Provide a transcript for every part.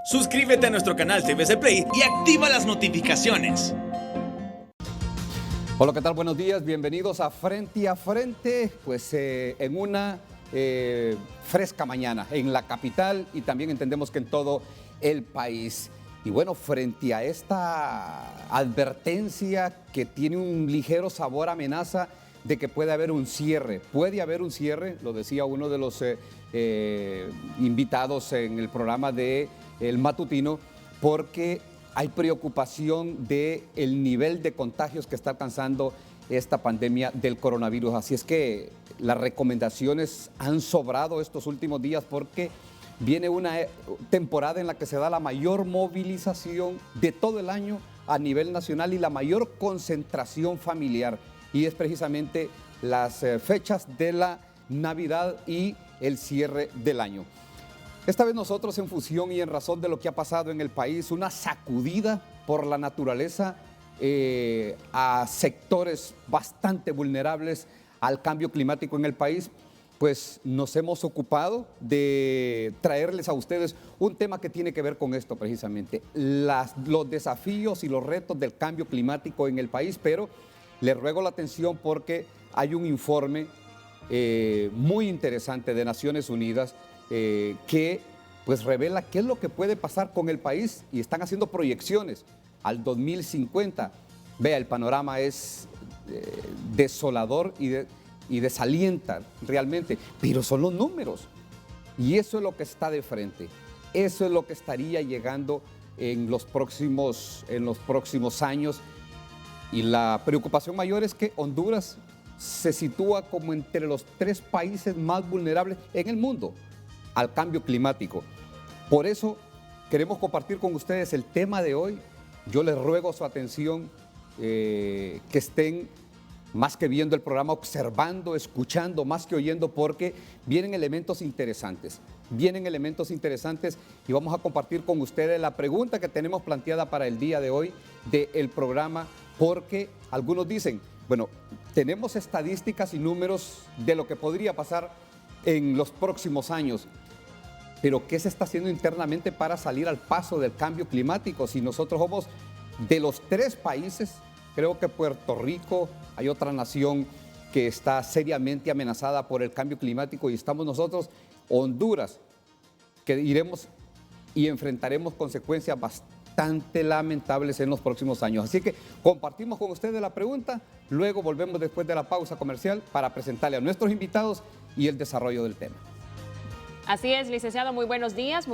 Suscríbete a nuestro canal TVC Play y activa las notificaciones. Hola, ¿qué tal? Buenos días, bienvenidos a Frente, pues en una fresca mañana en la capital y también entendemos que en todo el país. Y bueno, frente a esta advertencia que tiene un ligero sabor a amenaza de que puede haber un cierre, lo decía uno de los invitados en el programa de El Matutino, porque hay preocupación del nivel de contagios que está alcanzando esta pandemia del coronavirus. Así es que las recomendaciones han sobrado estos últimos días porque viene una temporada en la que se da la mayor movilización de todo el año a nivel nacional y la mayor concentración familiar. Y es precisamente las fechas de la Navidad y el cierre del año. Esta vez nosotros, en función y en razón de lo que ha pasado en el país, una sacudida por la naturaleza a sectores bastante vulnerables al cambio climático en el país, pues nos hemos ocupado de traerles a ustedes un tema que tiene que ver con esto precisamente, los desafíos y los retos del cambio climático en el país, pero les ruego la atención porque hay un informe muy interesante de Naciones Unidas que pues revela qué es lo que puede pasar con el país y están haciendo proyecciones al 2050. Vea, el panorama es desolador y desalienta realmente, pero son los números y eso es lo que está de frente, eso es lo que estaría llegando en los próximos años. Y la preocupación mayor es que Honduras se sitúa como entre los 3 países más vulnerables en el mundo al cambio climático. Por eso queremos compartir con ustedes el tema de hoy. Yo les ruego su atención, que estén más que viendo el programa, observando, escuchando, más que oyendo, porque vienen elementos interesantes. Y vamos a compartir con ustedes la pregunta que tenemos planteada para el día de hoy del programa, porque algunos dicen, bueno, tenemos estadísticas y números de lo que podría pasar en los próximos años, pero ¿qué se está haciendo internamente para salir al paso del cambio climático? Si nosotros somos de los 3 países, creo que Puerto Rico, hay otra nación que está seriamente amenazada por el cambio climático y estamos nosotros, Honduras, que iremos y enfrentaremos consecuencias bastante lamentables en los próximos años. Así que compartimos con ustedes la pregunta, luego volvemos después de la pausa comercial para presentarle a nuestros invitados y el desarrollo del tema. Así es, licenciado, muy buenos días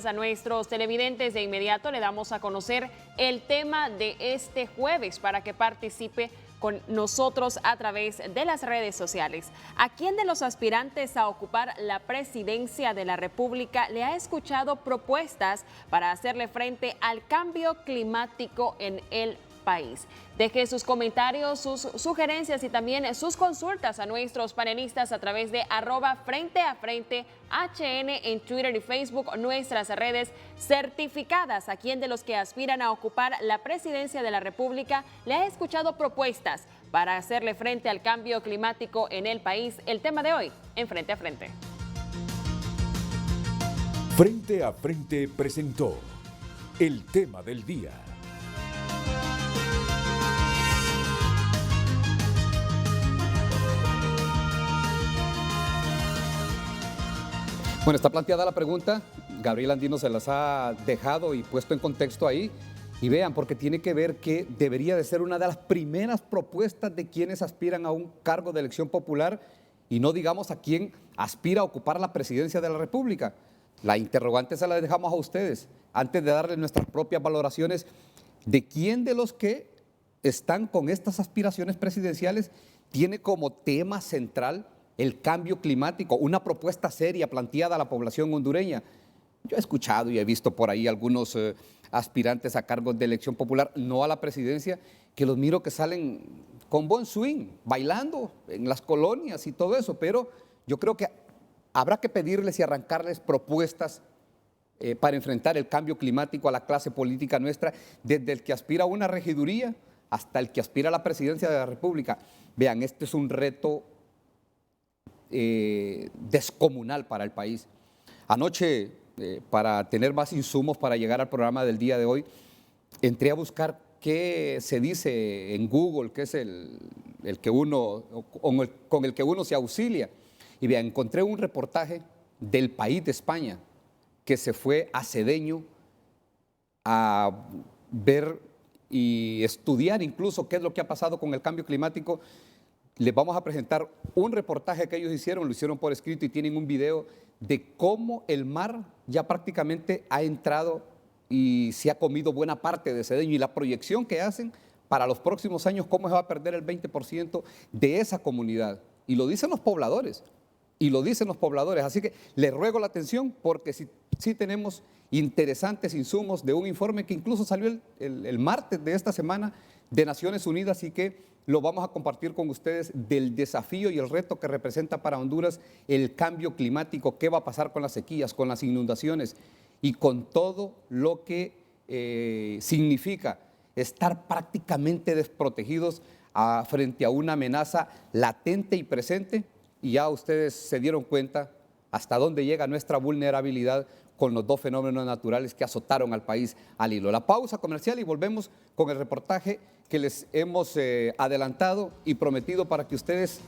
a nuestros televidentes. De inmediato le damos a conocer el tema de este jueves para que participe con nosotros a través de las redes sociales. ¿A quién de los aspirantes a ocupar la presidencia de la República le ha escuchado propuestas para hacerle frente al cambio climático en el país? Deje sus comentarios, sus sugerencias y también sus consultas a nuestros panelistas a través de @FrenteAFrente HN en Twitter y Facebook, nuestras redes certificadas. ¿A quién de los que aspiran a ocupar la presidencia de la República le ha escuchado propuestas para hacerle frente al cambio climático en el país? El tema de hoy en Frente a Frente. Frente a Frente presentó el tema del día. Bueno, está planteada la pregunta, Gabriel Andino se las ha dejado y puesto en contexto ahí, y vean, porque tiene que ver que debería de ser una de las primeras propuestas de quienes aspiran a un cargo de elección popular y no digamos a quien aspira a ocupar la presidencia de la República. La interrogante se la dejamos a ustedes, antes de darles nuestras propias valoraciones de quién de los que están con estas aspiraciones presidenciales tiene como tema central el cambio climático, una propuesta seria planteada a la población hondureña. Yo he escuchado y he visto por ahí algunos aspirantes a cargos de elección popular, no a la presidencia, que los miro que salen con buen swing, bailando en las colonias y todo eso, pero yo creo que habrá que pedirles y arrancarles propuestas para enfrentar el cambio climático a la clase política nuestra, desde el que aspira a una regiduría hasta el que aspira a la presidencia de la República. Vean, este es un reto descomunal para el país. Anoche para tener más insumos para llegar al programa del día de hoy, entré a buscar qué se dice en Google, que es el que uno, con el que uno se auxilia. Y vean, encontré un reportaje del País de España que se fue a Cedeño a ver y estudiar incluso qué es lo que ha pasado con el cambio climático. Les vamos a presentar un reportaje que ellos hicieron, lo hicieron por escrito y tienen un video de cómo el mar ya prácticamente ha entrado y se ha comido buena parte de Cedeño y la proyección que hacen para los próximos años, cómo se va a perder el 20% de esa comunidad. Y lo dicen los pobladores, Así que les ruego la atención porque sí tenemos interesantes insumos de un informe que incluso salió el martes de esta semana de Naciones Unidas y que lo vamos a compartir con ustedes del desafío y el reto que representa para Honduras el cambio climático, qué va a pasar con las sequías, con las inundaciones y con todo lo que significa estar prácticamente desprotegidos frente a una amenaza latente y presente. Y ya ustedes se dieron cuenta hasta dónde llega nuestra vulnerabilidad con los dos fenómenos naturales que azotaron al país al hilo. La pausa comercial y volvemos con el reportaje que les hemos adelantado y prometido para que ustedes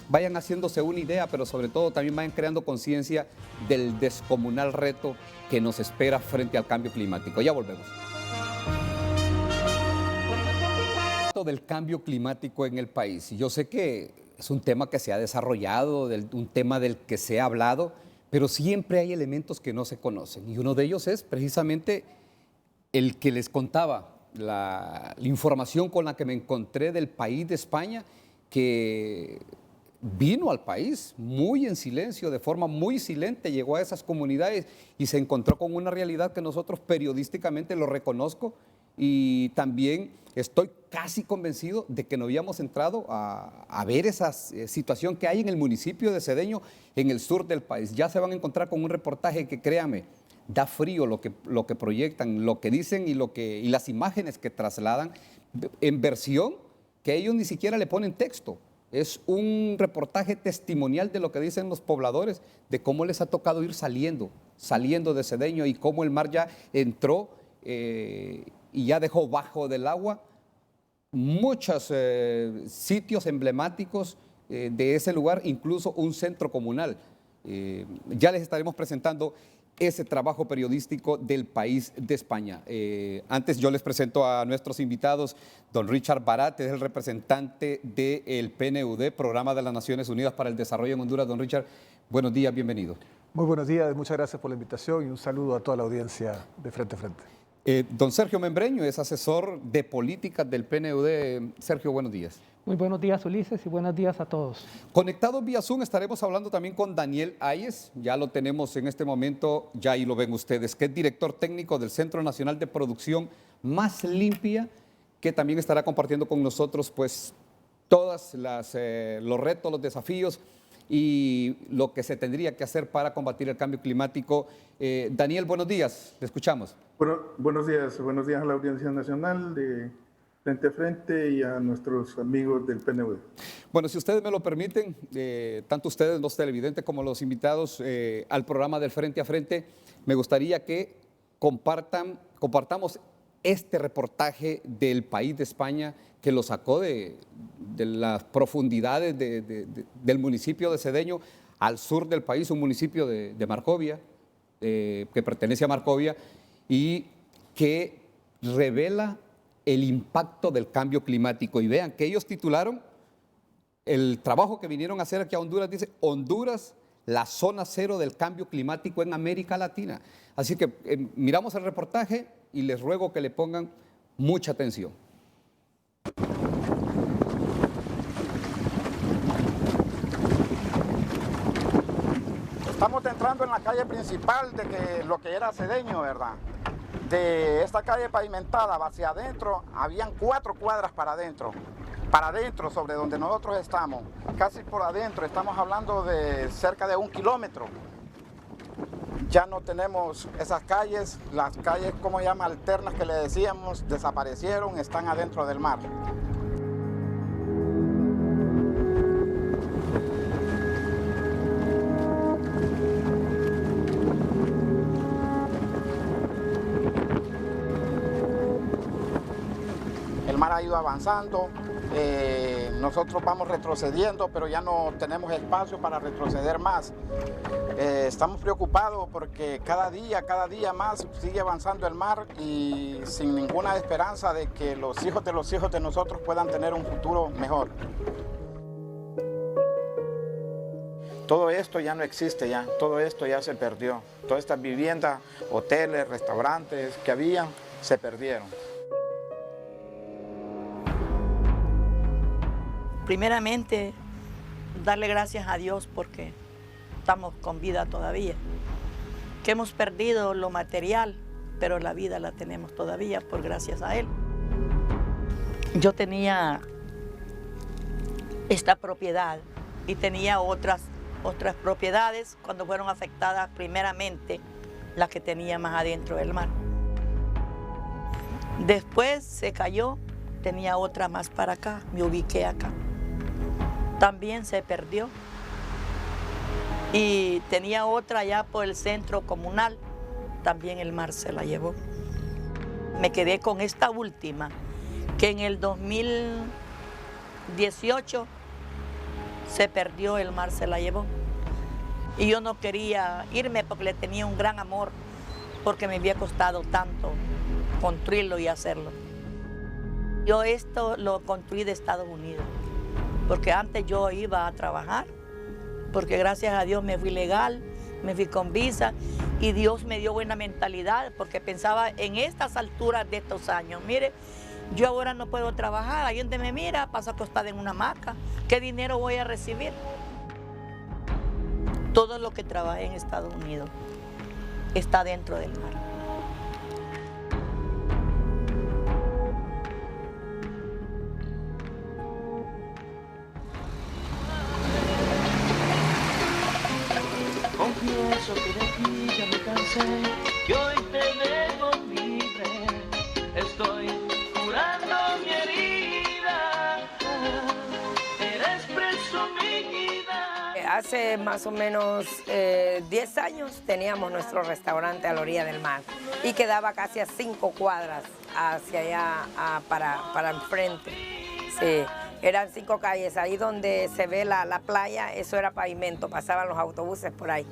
vayan haciéndose una idea, pero sobre todo también vayan creando conciencia del descomunal reto que nos espera frente al cambio climático. Ya volvemos. Del cambio climático en el país. Y yo sé que es un tema que se ha desarrollado, un tema del que se ha hablado, pero siempre hay elementos que no se conocen. Y uno de ellos es precisamente el que les contaba, la información con la que me encontré del País de España, que vino al país muy en silencio, de forma muy silente, llegó a esas comunidades y se encontró con una realidad que nosotros periodísticamente lo reconozco y también estoy casi convencido de que no habíamos entrado a ver esa situación que hay en el municipio de Cedeño, en el sur del país. Ya se van a encontrar con un reportaje que, créame, da frío lo que proyectan, lo que dicen y las imágenes que trasladan en versión que ellos ni siquiera le ponen texto. Es un reportaje testimonial de lo que dicen los pobladores, de cómo les ha tocado ir saliendo de Cedeño y cómo el mar ya entró y ya dejó bajo del agua muchos sitios emblemáticos de ese lugar, incluso un centro comunal. Ya les estaremos presentando ese trabajo periodístico del País de España. Antes yo les presento a nuestros invitados. Don Richard Barat es el representante del PNUD, Programa de las Naciones Unidas para el Desarrollo en Honduras. Don Richard, buenos días, bienvenido. Muy buenos días, muchas gracias por la invitación y un saludo a toda la audiencia de Frente a Frente. Don Sergio Membreño es asesor de políticas del PNUD. Sergio, buenos días. Muy buenos días, Ulises, y buenos días a todos. Conectados vía Zoom estaremos hablando también con Daniel Ayes, ya lo tenemos en este momento, ya ahí lo ven ustedes, que es director técnico del Centro Nacional de Producción Más Limpia, que también estará compartiendo con nosotros pues todos los retos, los desafíos y lo que se tendría que hacer para combatir el cambio climático. Daniel, buenos días, le escuchamos. Bueno, buenos días a la audiencia nacional de Frente a Frente y a nuestros amigos del PNUD. Bueno, si ustedes me lo permiten, tanto ustedes, los televidentes, como los invitados al programa del Frente a Frente, me gustaría que compartamos este reportaje del País de España que lo sacó de las profundidades del municipio de Cedeño al sur del país, un municipio de Marcovia, que pertenece a Marcovia, y que revela el impacto del cambio climático. Y vean que ellos titularon el trabajo que vinieron a hacer aquí a Honduras, dice Honduras, la zona cero del cambio climático en América Latina. Así que miramos el reportaje y les ruego que le pongan mucha atención. Estamos entrando en la calle principal de lo que era Cedeño, ¿verdad? De esta calle pavimentada hacia adentro, habían 4 cuadras para adentro sobre donde nosotros estamos, casi por adentro, estamos hablando de cerca de 1 kilómetro. Ya no tenemos esas calles, las calles, ¿cómo llama?, alternas que le decíamos, desaparecieron, están adentro del mar. ha ido avanzando, nosotros vamos retrocediendo, pero ya no tenemos espacio para retroceder más. Estamos preocupados porque cada día más sigue avanzando el mar y sin ninguna esperanza de que los hijos de nosotros puedan tener un futuro mejor. Todo esto ya no existe ya, todo esto ya se perdió. Todas estas viviendas, hoteles, restaurantes que habían, se perdieron. Primeramente, darle gracias a Dios porque estamos con vida todavía. Que hemos perdido lo material, pero la vida la tenemos todavía por gracias a Él. Yo tenía esta propiedad y tenía otras propiedades cuando fueron afectadas primeramente las que tenía más adentro del mar. Después se cayó, tenía otra más para acá, me ubiqué acá. También se perdió y tenía otra allá por el centro comunal, también el mar se la llevó. Me quedé con esta última, que en el 2018 se perdió, el mar se la llevó. Y yo no quería irme porque le tenía un gran amor, porque me había costado tanto construirlo y hacerlo. Yo esto lo construí de Estados Unidos, porque antes yo iba a trabajar, porque gracias a Dios me fui legal, me fui con visa, y Dios me dio buena mentalidad, porque pensaba en estas alturas de estos años, mire, yo ahora no puedo trabajar, ahí donde me mira, paso acostada en una hamaca, ¿qué dinero voy a recibir? Todo lo que trabajé en Estados Unidos está dentro del mar. Confieso que de ti ya me cansé, y hoy te dejo libre. Estoy curando mi herida, eres presumida. Hace más o menos 10 años teníamos nuestro restaurante a la orilla del mar y quedaba casi a 5 cuadras hacia allá para enfrente. Sí. Eran 5 calles, ahí donde se ve la playa, eso era pavimento, pasaban los autobuses por ahí.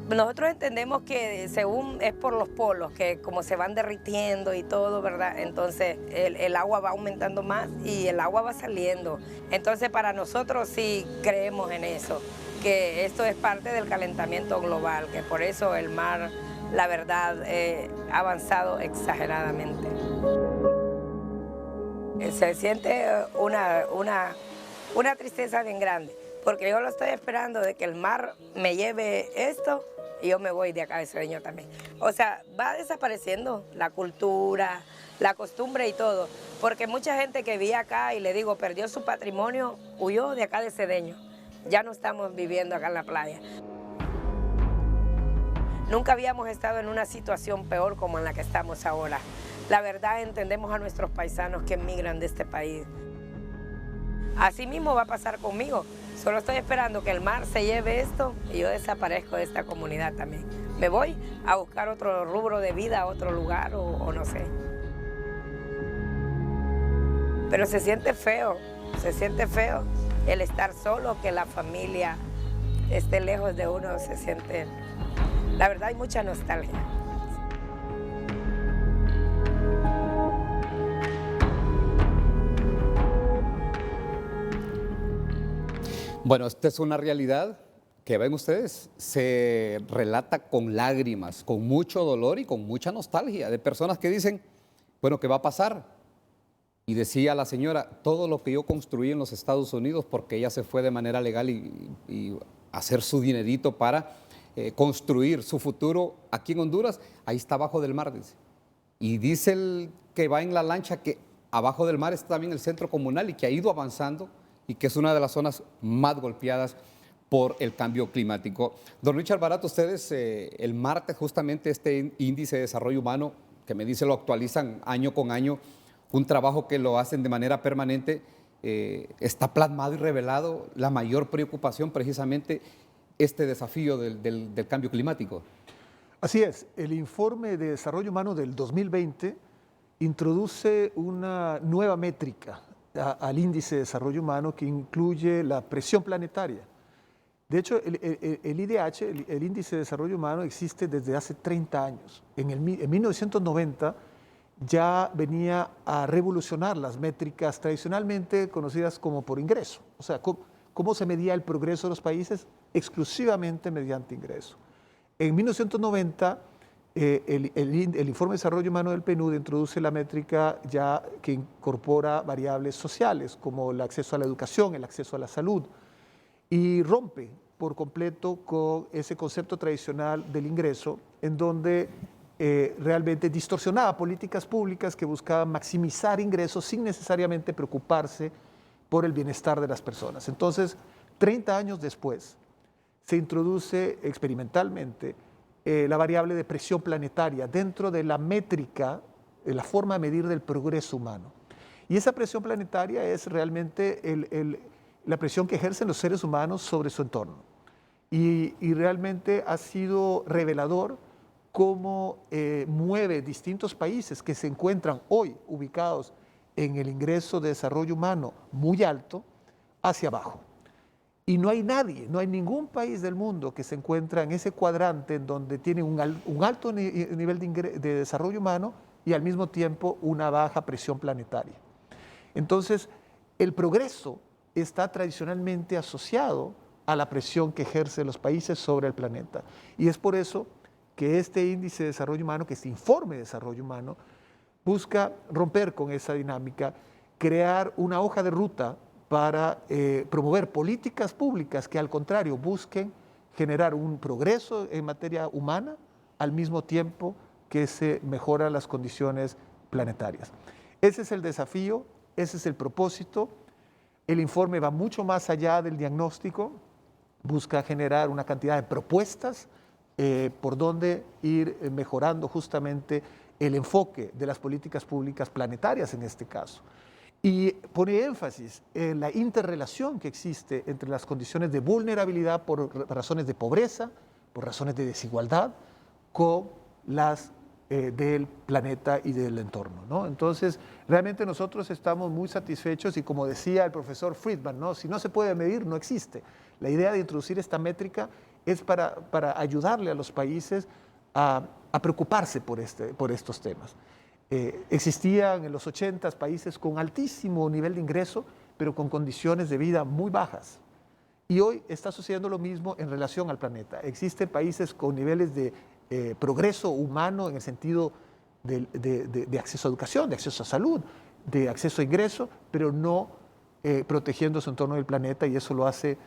Nosotros entendemos que según es por los polos, que como se van derritiendo y todo, ¿verdad? Entonces el agua va aumentando más y el agua va saliendo. Entonces para nosotros sí creemos en eso, que esto es parte del calentamiento global, que por eso el mar, la verdad, ha avanzado exageradamente. Se siente una tristeza bien grande, porque yo lo estoy esperando de que el mar me lleve esto y yo me voy de acá de Cedeño también. O sea, va desapareciendo la cultura, la costumbre y todo, porque mucha gente que vivía acá y le digo, perdió su patrimonio, huyó de acá de Cedeño. Ya no estamos viviendo acá en la playa. Nunca habíamos estado en una situación peor como en la que estamos ahora. La verdad, entendemos a nuestros paisanos que emigran de este país. Así mismo va a pasar conmigo. Solo estoy esperando que el mar se lleve esto y yo desaparezco de esta comunidad también. Me voy a buscar otro rubro de vida, otro lugar o no sé. Pero se siente feo el estar solo, que la familia esté lejos de uno, se siente... La verdad, hay mucha nostalgia. Bueno, esta es una realidad que ven ustedes, se relata con lágrimas, con mucho dolor y con mucha nostalgia de personas que dicen, bueno, ¿qué va a pasar? Y decía la señora, todo lo que yo construí en los Estados Unidos, porque ella se fue de manera legal y hacer su dinerito para construir su futuro aquí en Honduras, ahí está abajo del mar, dice. Y dice el que va en la lancha que abajo del mar está también el centro comunal y que ha ido avanzando y que es una de las zonas más golpeadas por el cambio climático. Don Richard Barato, ustedes el martes justamente este índice de desarrollo humano, que me dice lo actualizan año con año, un trabajo que lo hacen de manera permanente, está plasmado y revelado la mayor preocupación precisamente este desafío del cambio climático. Así es, el informe de desarrollo humano del 2020 introduce una nueva métrica al índice de desarrollo humano que incluye la presión planetaria. De hecho, el IDH, el índice de desarrollo humano, existe desde hace 30 años. En 1990 ya venía a revolucionar las métricas tradicionalmente conocidas como por ingreso. O sea, cómo se medía el progreso de los países exclusivamente mediante ingreso. En 1990, el Informe de Desarrollo Humano del PNUD introduce la métrica ya que incorpora variables sociales como el acceso a la educación, el acceso a la salud, y rompe por completo con ese concepto tradicional del ingreso, en donde realmente distorsionaba políticas públicas que buscaban maximizar ingresos sin necesariamente preocuparse por el bienestar de las personas. Entonces, 30 años después, se introduce experimentalmente la variable de presión planetaria dentro de la métrica, de la forma de medir del progreso humano. Y esa presión planetaria es realmente la presión que ejercen los seres humanos sobre su entorno. Y realmente ha sido revelador cómo mueve distintos países que se encuentran hoy ubicados en el ingreso de desarrollo humano muy alto hacia abajo. Y no hay nadie, no hay ningún país del mundo que se encuentra en ese cuadrante en donde tiene un alto nivel de desarrollo humano y al mismo tiempo una baja presión planetaria. Entonces, el progreso está tradicionalmente asociado a la presión que ejercen los países sobre el planeta. Y es por eso que este índice de desarrollo humano, que este informe de desarrollo humano, busca romper con esa dinámica, crear una hoja de ruta para promover políticas públicas que al contrario busquen generar un progreso en materia humana al mismo tiempo que se mejoran las condiciones planetarias. Ese es el desafío, ese es el propósito. El informe va mucho más allá del diagnóstico, busca generar una cantidad de propuestas por donde ir mejorando justamente el enfoque de las políticas públicas planetarias en este caso. Y pone énfasis en la interrelación que existe entre las condiciones de vulnerabilidad por razones de pobreza, por razones de desigualdad, con las del planeta y del entorno, ¿no? Entonces, realmente nosotros estamos muy satisfechos y como decía el profesor Friedman, ¿no? Si no se puede medir, no existe. La idea de introducir esta métrica es para ayudarle a los países a preocuparse por estos temas. Existían en los 80 países con altísimo nivel de ingreso, pero con condiciones de vida muy bajas. Y hoy está sucediendo lo mismo en relación al planeta. Existen países con niveles de progreso humano en el sentido de acceso a educación, de acceso a salud, de acceso a ingreso, pero no protegiendo su entorno del planeta, y eso lo hace,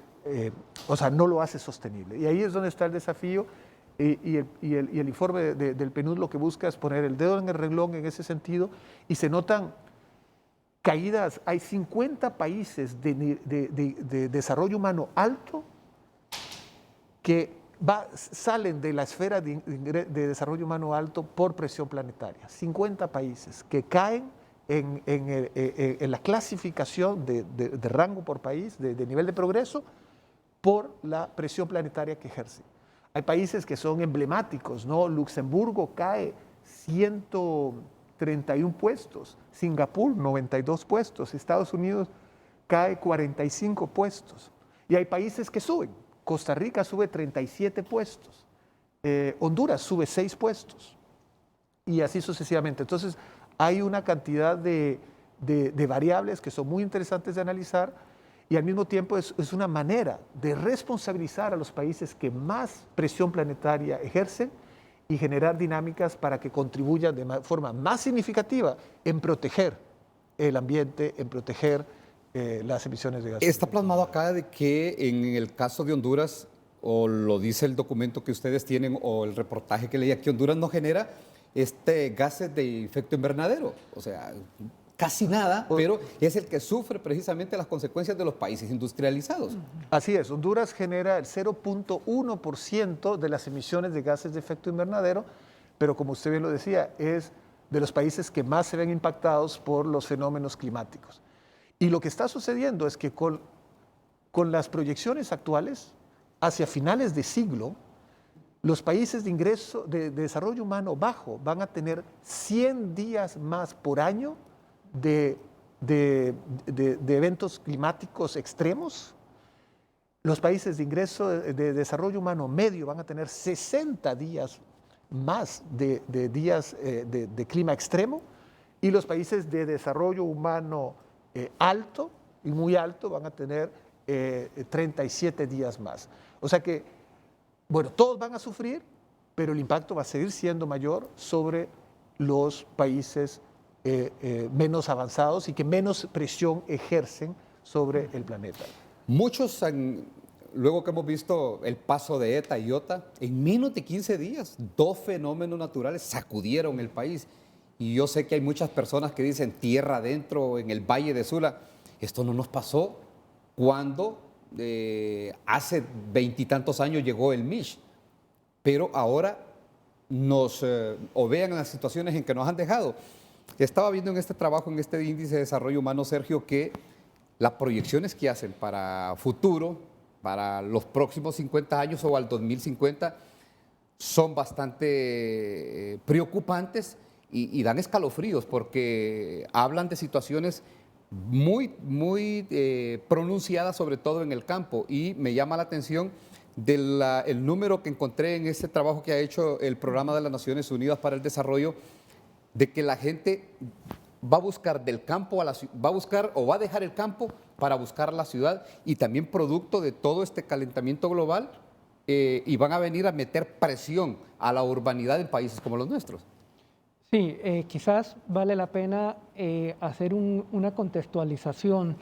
no lo hace sostenible. Y ahí es donde está el desafío. Y el informe del PNUD lo que busca es poner el dedo en el renglón en ese sentido, y se notan caídas. Hay 50 países de desarrollo humano alto que salen de la esfera de desarrollo humano alto por presión planetaria. 50 países que caen en la clasificación de rango por país, de nivel de progreso, por la presión planetaria que ejercen. Hay países que son emblemáticos, ¿no? Luxemburgo cae 131 puestos, Singapur 92 puestos, Estados Unidos cae 45 puestos. Y hay países que suben. Costa Rica sube 37 puestos, Honduras sube 6 puestos y así sucesivamente. Entonces hay una cantidad de variables que son muy interesantes de analizar, y al mismo tiempo es una manera de responsabilizar a los países que más presión planetaria ejercen y generar dinámicas para que contribuyan de forma más significativa en proteger el ambiente, en proteger las emisiones de gases. Está plasmado acá de que en el caso de Honduras, o lo dice el documento que ustedes tienen o el reportaje que leí aquí, Honduras no genera gases de efecto invernadero, o sea, casi nada, pero es el que sufre precisamente las consecuencias de los países industrializados. Así es, Honduras genera el 0.1% de las emisiones de gases de efecto invernadero, pero como usted bien lo decía, es de los países que más se ven impactados por los fenómenos climáticos. Y lo que está sucediendo es que con las proyecciones actuales, hacia finales de siglo, Los países de ingreso de desarrollo humano bajo van a tener 100 días más por año de eventos climáticos extremos. Los países de ingreso de desarrollo humano medio van a tener 60 días más de días de clima extremo, y los países de desarrollo humano alto y muy alto van a tener 37 días más. O sea que, bueno, todos van a sufrir, pero el impacto va a seguir siendo mayor sobre los países menos avanzados y que menos presión ejercen sobre el planeta. Muchos, luego que hemos visto el paso de ETA y IOTA, en menos de 15 días, 2 fenómenos naturales sacudieron el país. Y yo sé que hay muchas personas que dicen tierra adentro, en el Valle de Sula. Esto no nos pasó cuando hace 20 y tantos años llegó el Mish. Pero ahora o vean las situaciones en que nos han dejado. Estaba viendo en este trabajo, en este índice de desarrollo humano, Sergio, que las proyecciones que hacen para futuro, para los próximos 50 años o al 2050, son bastante preocupantes y dan escalofríos porque hablan de situaciones muy pronunciadas, sobre todo en el campo. Y me llama la atención el número que encontré en este trabajo que ha hecho el Programa de las Naciones Unidas para el Desarrollo, de que la gente va a buscar del campo a la ciudad, va a dejar el campo para buscar la ciudad, y también producto de todo este calentamiento global, y van a venir a meter presión a la urbanidad en países como los nuestros. Sí, quizás vale la pena hacer una contextualización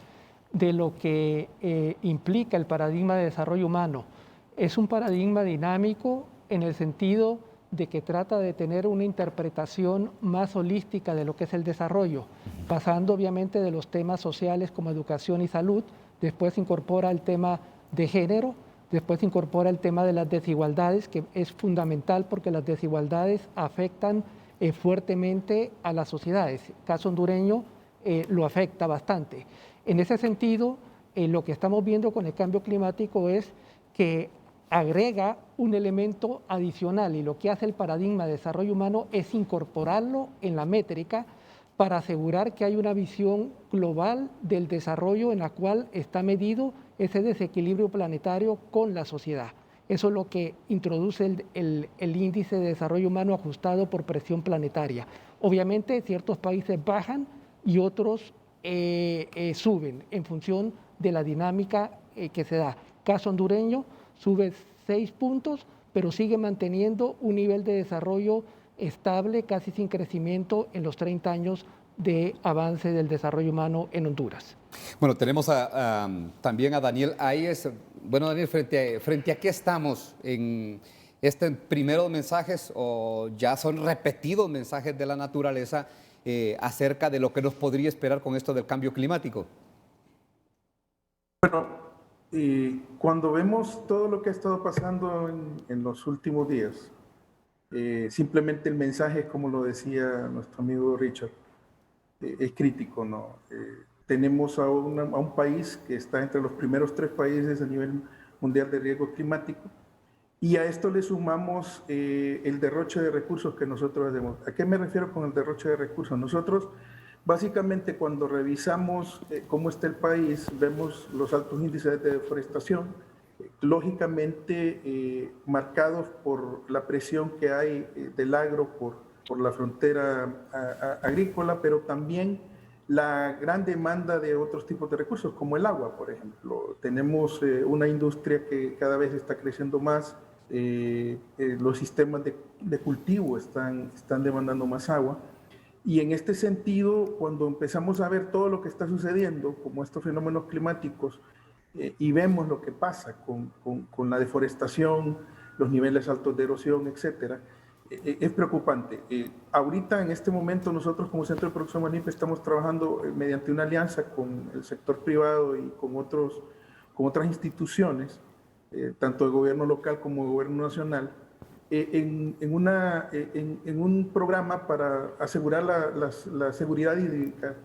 de lo que implica el paradigma de desarrollo humano. Es un paradigma dinámico en el sentido de que trata de tener una interpretación más holística de lo que es el desarrollo, pasando obviamente de los temas sociales como educación y salud, después incorpora el tema de género, después incorpora el tema de las desigualdades, que es fundamental porque las desigualdades afectan fuertemente a las sociedades. El caso hondureño lo afecta bastante. En ese sentido, lo que estamos viendo con el cambio climático es que agrega un elemento adicional, y lo que hace el paradigma de desarrollo humano es incorporarlo en la métrica para asegurar que hay una visión global del desarrollo en la cual está medido ese desequilibrio planetario con la sociedad. Eso es lo que introduce el índice de desarrollo humano ajustado por presión planetaria. Obviamente ciertos países bajan y otros suben en función de la dinámica que se da. Caso hondureño, sube 6 puntos, pero sigue manteniendo un nivel de desarrollo estable, casi sin crecimiento en los 30 años de avance del desarrollo humano en Honduras. Bueno, tenemos también a Daniel Ayes. Bueno, Daniel, ¿frente a qué estamos en este primeros mensajes, o ya son repetidos mensajes de la naturaleza acerca de lo que nos podría esperar con esto del cambio climático? Bueno, cuando vemos todo lo que ha estado pasando en los últimos días, simplemente el mensaje, como lo decía nuestro amigo Richard, es crítico, ¿no? Tenemos a un país que está entre los primeros 3 países a nivel mundial de riesgo climático, y a esto le sumamos el derroche de recursos que nosotros hacemos. ¿A qué me refiero con el derroche de recursos? Nosotros, básicamente, cuando revisamos cómo está el país, vemos los altos índices de deforestación, lógicamente marcados por la presión que hay del agro por la frontera agrícola, pero también la gran demanda de otros tipos de recursos, como el agua, por ejemplo. Tenemos una industria que cada vez está creciendo más, los sistemas de cultivo están demandando más agua. Y en este sentido, cuando empezamos a ver todo lo que está sucediendo, como estos fenómenos climáticos, y vemos lo que pasa con la deforestación, los niveles altos de erosión, etcétera, es preocupante. Ahorita, en este momento, nosotros como Centro de Producción Manip estamos trabajando mediante una alianza con el sector privado y con otras instituciones, tanto de gobierno local como de gobierno nacional, en un programa para asegurar la seguridad hídrica,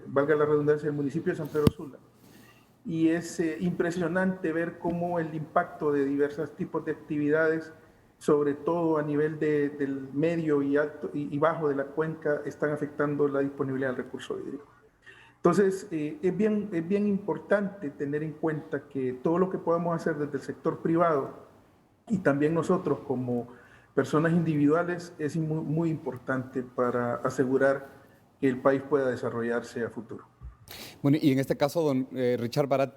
valga la redundancia, del municipio de San Pedro Sula. Y es impresionante ver cómo el impacto de diversos tipos de actividades sobre todo a nivel del medio y alto y bajo de la cuenca, están afectando la disponibilidad del recurso hídrico. Entonces, es bien importante tener en cuenta que todo lo que podamos hacer desde el sector privado y también nosotros como personas individuales es muy, muy importante para asegurar que el país pueda desarrollarse a futuro. Bueno, y en este caso, don Richard Barat,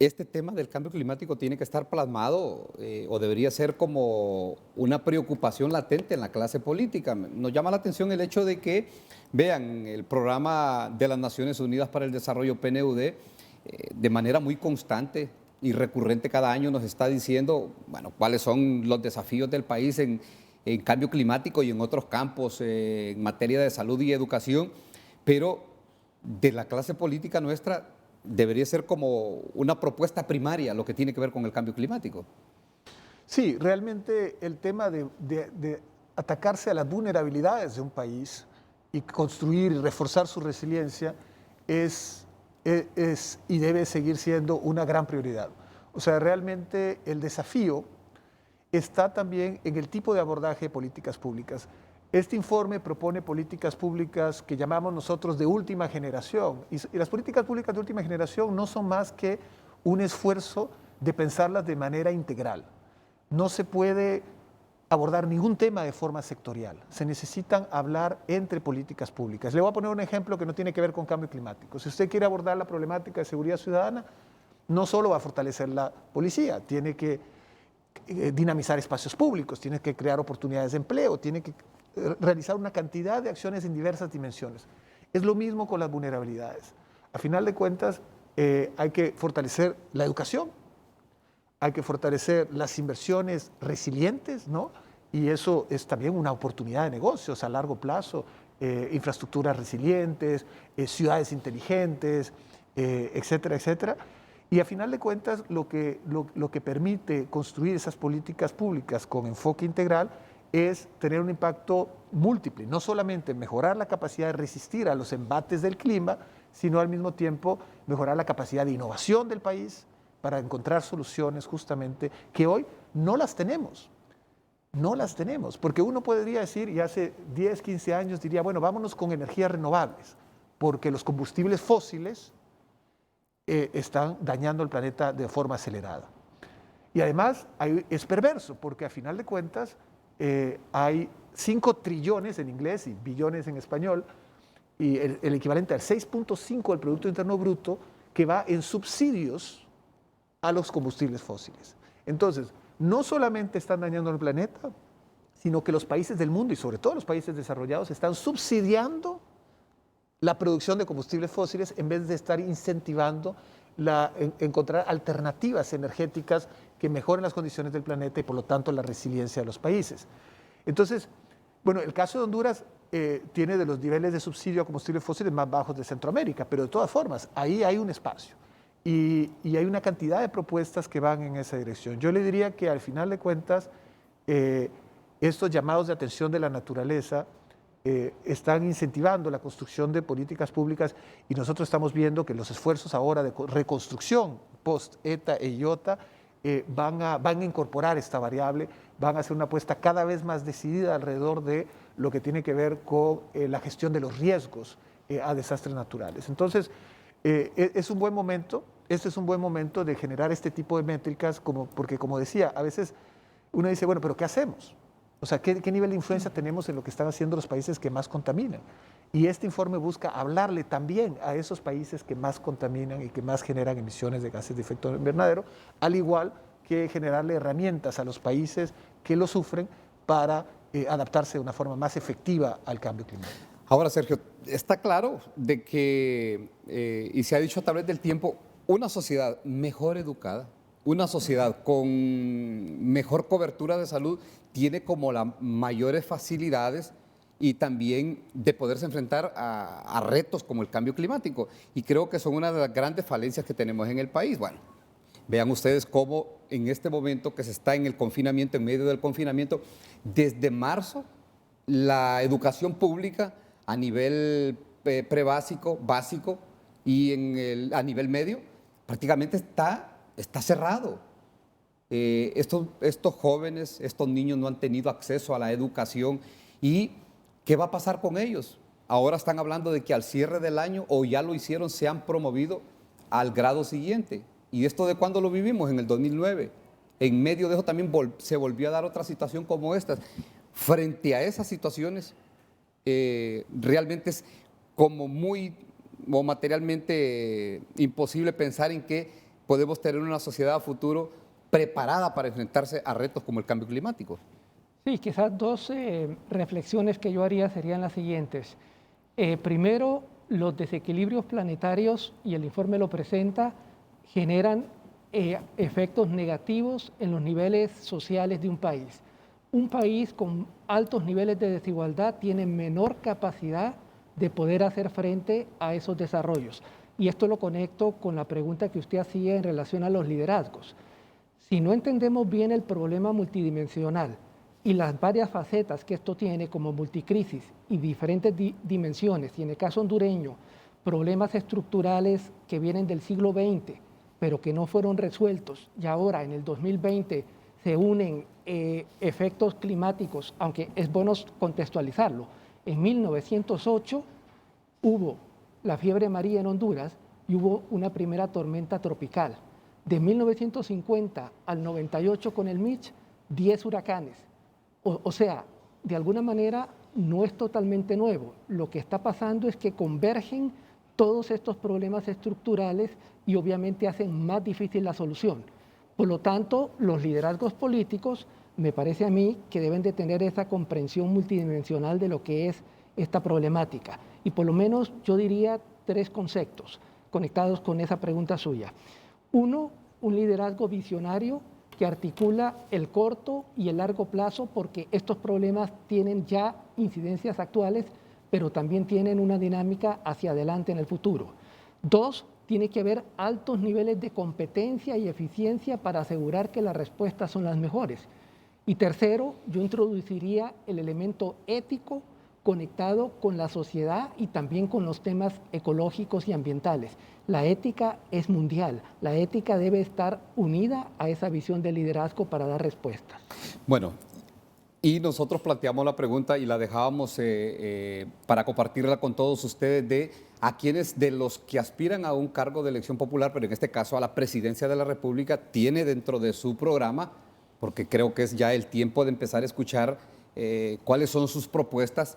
este tema del cambio climático tiene que estar plasmado o debería ser como una preocupación latente en la clase política. Nos llama la atención el hecho de que, vean, el programa de las Naciones Unidas para el Desarrollo, PNUD, de manera muy constante y recurrente cada año nos está diciendo, bueno, cuáles son los desafíos del país en cambio climático y en otros campos, en materia de salud y educación, pero de la clase política nuestra debería ser como una propuesta primaria lo que tiene que ver con el cambio climático. Sí, realmente el tema de atacarse a las vulnerabilidades de un país y construir y reforzar su resiliencia es y debe seguir siendo una gran prioridad. O sea, realmente el desafío está también en el tipo de abordaje de políticas públicas. Este informe propone políticas públicas que llamamos nosotros de última generación. Y las políticas públicas de última generación no son más que un esfuerzo de pensarlas de manera integral. No se puede abordar ningún tema de forma sectorial. Se necesitan hablar entre políticas públicas. Le voy a poner un ejemplo que no tiene que ver con cambio climático. Si usted quiere abordar la problemática de seguridad ciudadana, no solo va a fortalecer la policía, tiene que dinamizar espacios públicos, tiene que crear oportunidades de empleo, tiene que realizar una cantidad de acciones en diversas dimensiones. Es lo mismo con las vulnerabilidades. A final de cuentas, hay que fortalecer la educación, hay que fortalecer las inversiones resilientes, ¿no? Y eso es también una oportunidad de negocios a largo plazo, infraestructuras resilientes, ciudades inteligentes, etcétera, etcétera. Y a final de cuentas, lo que permite construir esas políticas públicas con enfoque integral es tener un impacto múltiple, no solamente mejorar la capacidad de resistir a los embates del clima, sino al mismo tiempo mejorar la capacidad de innovación del país para encontrar soluciones justamente que hoy no las tenemos. No las tenemos, porque uno podría decir, y hace 10, 15 años diría, bueno, vámonos con energías renovables, porque los combustibles fósiles están dañando el planeta de forma acelerada. Y además es perverso, porque a final de cuentas hay 5 trillones en inglés y billones en español, y el equivalente al 6.5 del Producto Interno Bruto, que va en subsidios a los combustibles fósiles. Entonces, no solamente están dañando el planeta, sino que los países del mundo, y sobre todo los países desarrollados, están subsidiando la producción de combustibles fósiles en vez de estar incentivando encontrar alternativas energéticas que mejoren las condiciones del planeta y por lo tanto la resiliencia de los países. Entonces, bueno, el caso de Honduras tiene de los niveles de subsidio a combustibles fósiles más bajos de Centroamérica, pero de todas formas, ahí hay un espacio y hay una cantidad de propuestas que van en esa dirección. Yo le diría que al final de cuentas, estos llamados de atención de la naturaleza están incentivando la construcción de políticas públicas y nosotros estamos viendo que los esfuerzos ahora de reconstrucción post-ETA e IOTA van a incorporar esta variable, van a hacer una apuesta cada vez más decidida alrededor de lo que tiene que ver con la gestión de los riesgos a desastres naturales. Entonces, es un buen momento, este es un buen momento de generar este tipo de métricas, porque como decía, a veces uno dice, bueno, pero ¿qué hacemos? O sea, ¿qué nivel de influencia tenemos en lo que están haciendo los países que más contaminan? Y este informe busca hablarle también a esos países que más contaminan y que más generan emisiones de gases de efecto invernadero, al igual que generarle herramientas a los países que lo sufren para adaptarse de una forma más efectiva al cambio climático. Ahora, Sergio, está claro de que, y se ha dicho a través del tiempo, una sociedad mejor educada, una sociedad con mejor cobertura de salud tiene como las mayores facilidades y también de poderse enfrentar a retos como el cambio climático. Y creo que son una de las grandes falencias que tenemos en el país. Bueno, vean ustedes cómo en este momento que se está en el confinamiento, en medio del confinamiento, desde marzo, la educación pública a nivel prebásico, básico y a nivel medio, prácticamente está cerrado. estos jóvenes, estos niños no han tenido acceso a la educación. ¿Y qué va a pasar con ellos? Ahora están hablando de que al cierre del año, o ya lo hicieron, se han promovido al grado siguiente. ¿Y esto de cuándo lo vivimos? En el 2009. En medio de eso también se volvió a dar otra situación como esta. Frente a esas situaciones, realmente es como muy o materialmente imposible pensar en que podemos tener una sociedad a futuro preparada para enfrentarse a retos como el cambio climático. Sí, quizás dos reflexiones que yo haría serían las siguientes. Primero, los desequilibrios planetarios, y el informe lo presenta, generan efectos negativos en los niveles sociales de un país. Un país con altos niveles de desigualdad tiene menor capacidad de poder hacer frente a esos desarrollos. Y esto lo conecto con la pregunta que usted hacía en relación a los liderazgos. Si no entendemos bien el problema multidimensional y las varias facetas que esto tiene como multicrisis y diferentes dimensiones, y en el caso hondureño, problemas estructurales que vienen del siglo XX, pero que no fueron resueltos, y ahora en el 2020 se unen efectos climáticos, aunque es bueno contextualizarlo. En 1908 hubo la fiebre María en Honduras y hubo una primera tormenta tropical. De 1950 al 98 con el Mitch, 10 huracanes. O sea, de alguna manera no es totalmente nuevo. Lo que está pasando es que convergen todos estos problemas estructurales y obviamente hacen más difícil la solución. Por lo tanto, los liderazgos políticos, me parece a mí, que deben de tener esa comprensión multidimensional de lo que es esta problemática. Y por lo menos yo diría 3 conceptos conectados con esa pregunta suya. Uno, un liderazgo visionario que articula el corto y el largo plazo, porque estos problemas tienen ya incidencias actuales, pero también tienen una dinámica hacia adelante en el futuro. 2, tiene que haber altos niveles de competencia y eficiencia para asegurar que las respuestas son las mejores. Y tercero, yo introduciría el elemento ético conectado con la sociedad y también con los temas ecológicos y ambientales. La ética es mundial, la ética debe estar unida a esa visión de liderazgo para dar respuestas. Bueno, y nosotros planteamos la pregunta y la dejábamos para compartirla con todos ustedes de a quienes de los que aspiran a un cargo de elección popular, pero en este caso a la presidencia de la República, tiene dentro de su programa, porque creo que es ya el tiempo de empezar a escuchar cuáles son sus propuestas.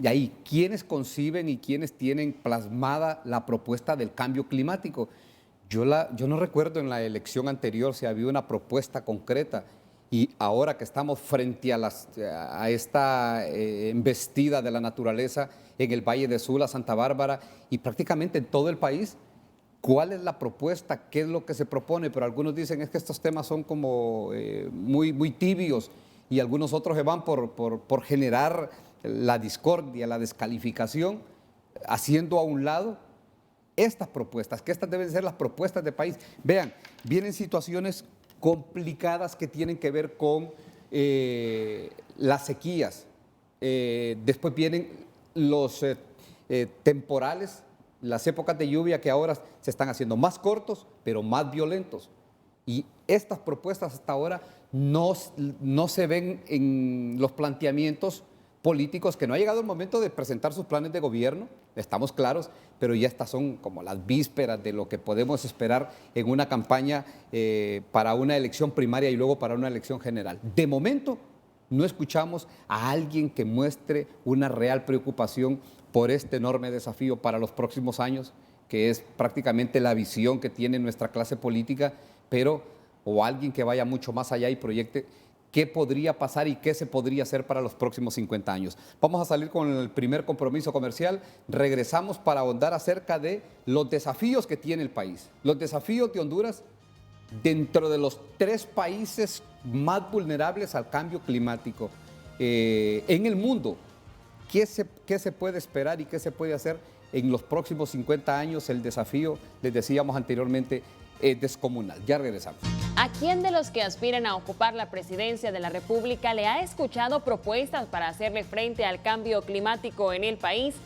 Y ahí, ¿quiénes conciben y quiénes tienen plasmada la propuesta del cambio climático? Yo no recuerdo en la elección anterior si había una propuesta concreta, y ahora que estamos frente a esta embestida de la naturaleza en el Valle de Sula, Santa Bárbara y prácticamente en todo el país, ¿cuál es la propuesta? ¿Qué es lo que se propone? Pero algunos dicen es que estos temas son como muy tibios, y algunos otros se van por generar la discordia, la descalificación, haciendo a un lado estas propuestas, que estas deben ser las propuestas de país. Vean, vienen situaciones complicadas que tienen que ver con las sequías, después vienen los temporales, las épocas de lluvia que ahora se están haciendo más cortos, pero más violentos. Y estas propuestas hasta ahora no se ven en los planteamientos políticos, que no ha llegado el momento de presentar sus planes de gobierno, estamos claros, pero ya estas son como las vísperas de lo que podemos esperar en una campaña para una elección primaria y luego para una elección general. De momento, no escuchamos a alguien que muestre una real preocupación por este enorme desafío para los próximos años, que es prácticamente la visión que tiene nuestra clase política, o alguien que vaya mucho más allá y proyecte qué podría pasar y qué se podría hacer para los próximos 50 años. Vamos a salir con el primer compromiso comercial. Regresamos para ahondar acerca de los desafíos que tiene el país, los desafíos de Honduras dentro de los 3 países más vulnerables al cambio climático en el mundo. ¿Qué se puede esperar y qué se puede hacer en los próximos 50 años? El desafío, les decíamos anteriormente, es descomunal. Ya regresamos. ¿A quién de los que aspiran a ocupar la presidencia de la República le ha escuchado propuestas para hacerle frente al cambio climático en el país?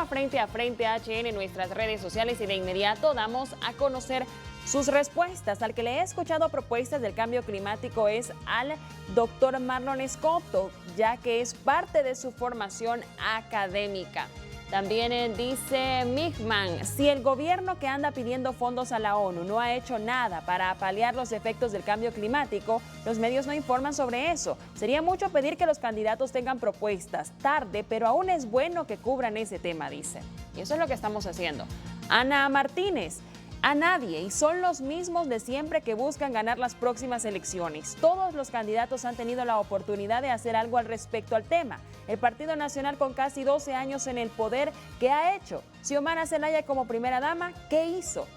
@Frente a Frente HN en nuestras redes sociales, y de inmediato damos a conocer sus respuestas. Al que le he escuchado propuestas del cambio climático es al doctor Marlon Escoto, ya que es parte de su formación académica. También dice Migman, si el gobierno que anda pidiendo fondos a la ONU no ha hecho nada para paliar los efectos del cambio climático, los medios no informan sobre eso. Sería mucho pedir que los candidatos tengan propuestas. Tarde, pero aún es bueno que cubran ese tema, dice. Y eso es lo que estamos haciendo. Ana Martínez, a nadie, y son los mismos de siempre que buscan ganar las próximas elecciones. Todos los candidatos han tenido la oportunidad de hacer algo al respecto al tema. El Partido Nacional, con casi 12 años en el poder, ¿qué ha hecho? Xiomara Zelaya como primera dama, ¿qué hizo?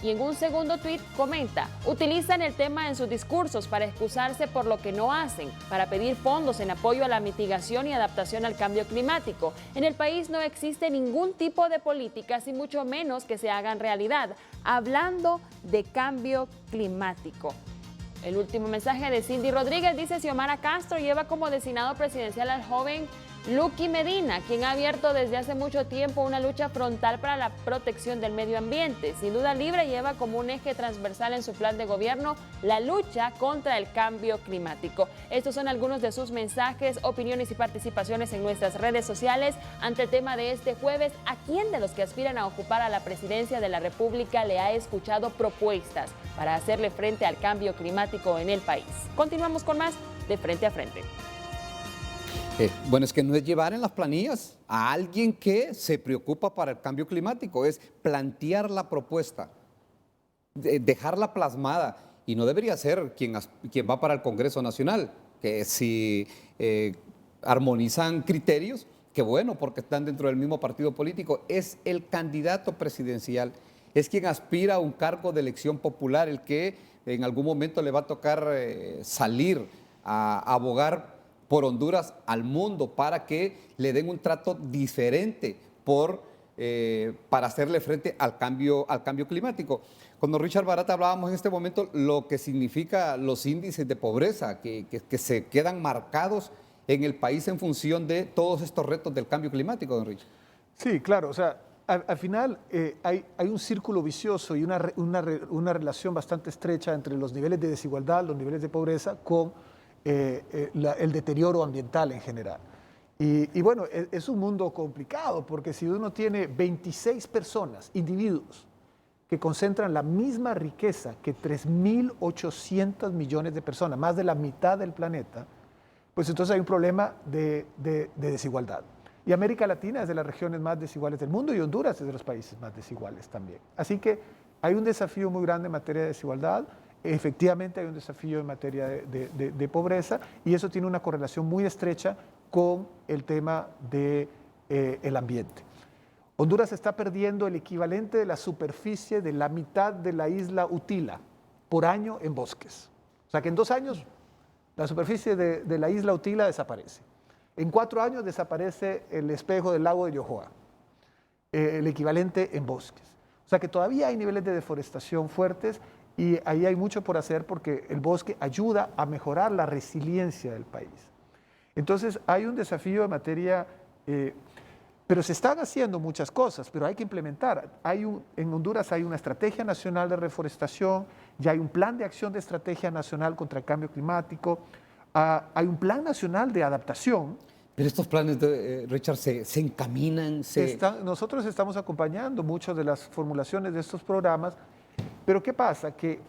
Y en un segundo tuit comenta, utilizan el tema en sus discursos para excusarse por lo que no hacen, para pedir fondos en apoyo a la mitigación y adaptación al cambio climático. En el país no existe ningún tipo de políticas y mucho menos que se hagan realidad, hablando de cambio climático. El último mensaje de Cindy Rodríguez dice, Xiomara Castro lleva como designado presidencial al joven Lucky Medina, quien ha abierto desde hace mucho tiempo una lucha frontal para la protección del medio ambiente. Sin duda libre lleva como un eje transversal en su plan de gobierno la lucha contra el cambio climático. Estos son algunos de sus mensajes, opiniones y participaciones en nuestras redes sociales ante el tema de este jueves. ¿A quién de los que aspiran a ocupar a la presidencia de la República le ha escuchado propuestas para hacerle frente al cambio climático en el país? Continuamos con más de Frente a Frente. Bueno, es que no es llevar en las planillas a alguien que se preocupa para el cambio climático, es plantear la propuesta, dejarla plasmada, y no debería ser quien va para el Congreso Nacional, que si armonizan criterios, que bueno, porque están dentro del mismo partido político, es el candidato presidencial, es quien aspira a un cargo de elección popular, el que en algún momento le va a tocar salir a abogar por Honduras al mundo para que le den un trato diferente para hacerle frente al cambio climático. Con don Richard Barata hablábamos en este momento lo que significa los índices de pobreza que se quedan marcados en el país en función de todos estos retos del cambio climático, don Richard. Sí, claro, o sea, al final hay un círculo vicioso y una relación bastante estrecha entre los niveles de desigualdad, los niveles de pobreza, con el deterioro ambiental en general. Y bueno, es un mundo complicado porque si uno tiene 26 personas, individuos, que concentran la misma riqueza que 3.800 millones de personas, más de la mitad del planeta, pues entonces hay un problema de desigualdad. Y América Latina es de las regiones más desiguales del mundo y Honduras es de los países más desiguales también. Así que hay un desafío muy grande en materia de desigualdad. Efectivamente hay un desafío en materia de pobreza y eso tiene una correlación muy estrecha con el tema del ambiente. Honduras está perdiendo el equivalente de la superficie de la mitad de la isla Utila por año en bosques. O sea que en 2 años la superficie de la isla Utila desaparece. En 4 años desaparece el espejo del lago de Yohoa, el equivalente en bosques. O sea que todavía hay niveles de deforestación fuertes y ahí hay mucho por hacer porque el bosque ayuda a mejorar la resiliencia del país. Entonces hay un desafío en materia, pero se están haciendo muchas cosas, pero hay que implementar. En Honduras hay una estrategia nacional de reforestación, ya hay un plan de acción de estrategia nacional contra el cambio climático, hay un plan nacional de adaptación. Pero estos planes, Richard, se encaminan. Nosotros estamos acompañando muchas de las formulaciones de estos programas, pero ¿qué pasa? Que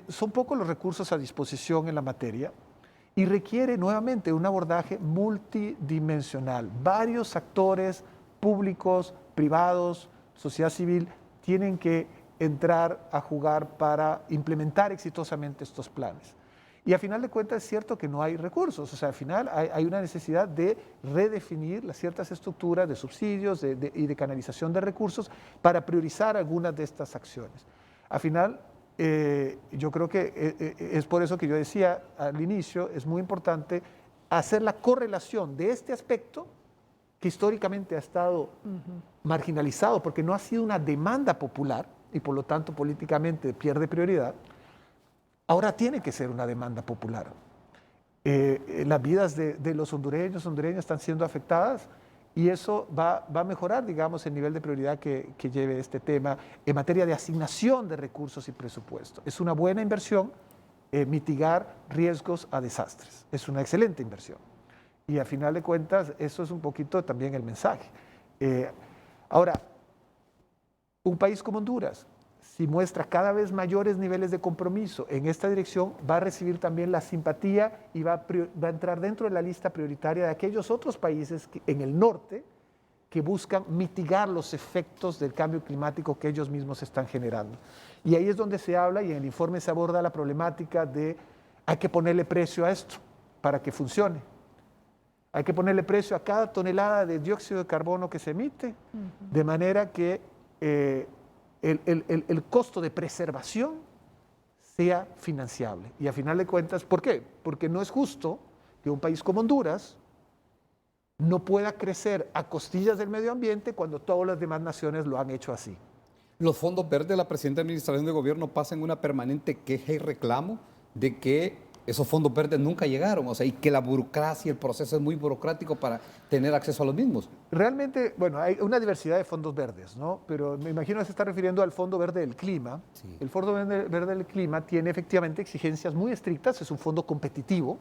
son pocos los recursos a disposición en la materia y requiere nuevamente un abordaje multidimensional. Varios actores públicos, privados, sociedad civil, tienen que entrar a jugar para implementar exitosamente estos planes. Y a final de cuentas es cierto que no hay recursos, o sea, al final hay una necesidad de redefinir las ciertas estructuras de subsidios y de canalización de recursos para priorizar algunas de estas acciones. Al final, yo creo que es por eso que yo decía al inicio, es muy importante hacer la correlación de este aspecto que históricamente ha estado marginalizado porque no ha sido una demanda popular y por lo tanto políticamente pierde prioridad. Ahora tiene que ser una demanda popular. Las vidas de los hondureños están siendo afectadas y eso va a mejorar, digamos, el nivel de prioridad que lleve este tema en materia de asignación de recursos y presupuesto. Es una buena inversión mitigar riesgos a desastres. Es una excelente inversión. Y a final de cuentas, eso es un poquito también el mensaje. Ahora, un país como Honduras, si muestra cada vez mayores niveles de compromiso en esta dirección, va a recibir también la simpatía y va a entrar dentro de la lista prioritaria de aquellos otros países en el norte que buscan mitigar los efectos del cambio climático que ellos mismos están generando. Y ahí es donde se habla, y en el informe se aborda la problemática de hay que ponerle precio a esto para que funcione. Hay que ponerle precio a cada tonelada de dióxido de carbono que se emite, de manera que el costo de preservación sea financiable. Y a final de cuentas, ¿por qué? Porque no es justo que un país como Honduras no pueda crecer a costillas del medio ambiente cuando todas las demás naciones lo han hecho así. Los fondos verdes, la presente administración de gobierno pasa en una permanente queja y reclamo de que esos fondos verdes nunca llegaron, o sea, y que la burocracia, el proceso es muy burocrático para tener acceso a los mismos. Realmente, bueno, hay una diversidad de fondos verdes, ¿no? Pero me imagino que se está refiriendo al Fondo Verde del Clima. Sí. El Fondo Verde del Clima tiene efectivamente exigencias muy estrictas, es un fondo competitivo,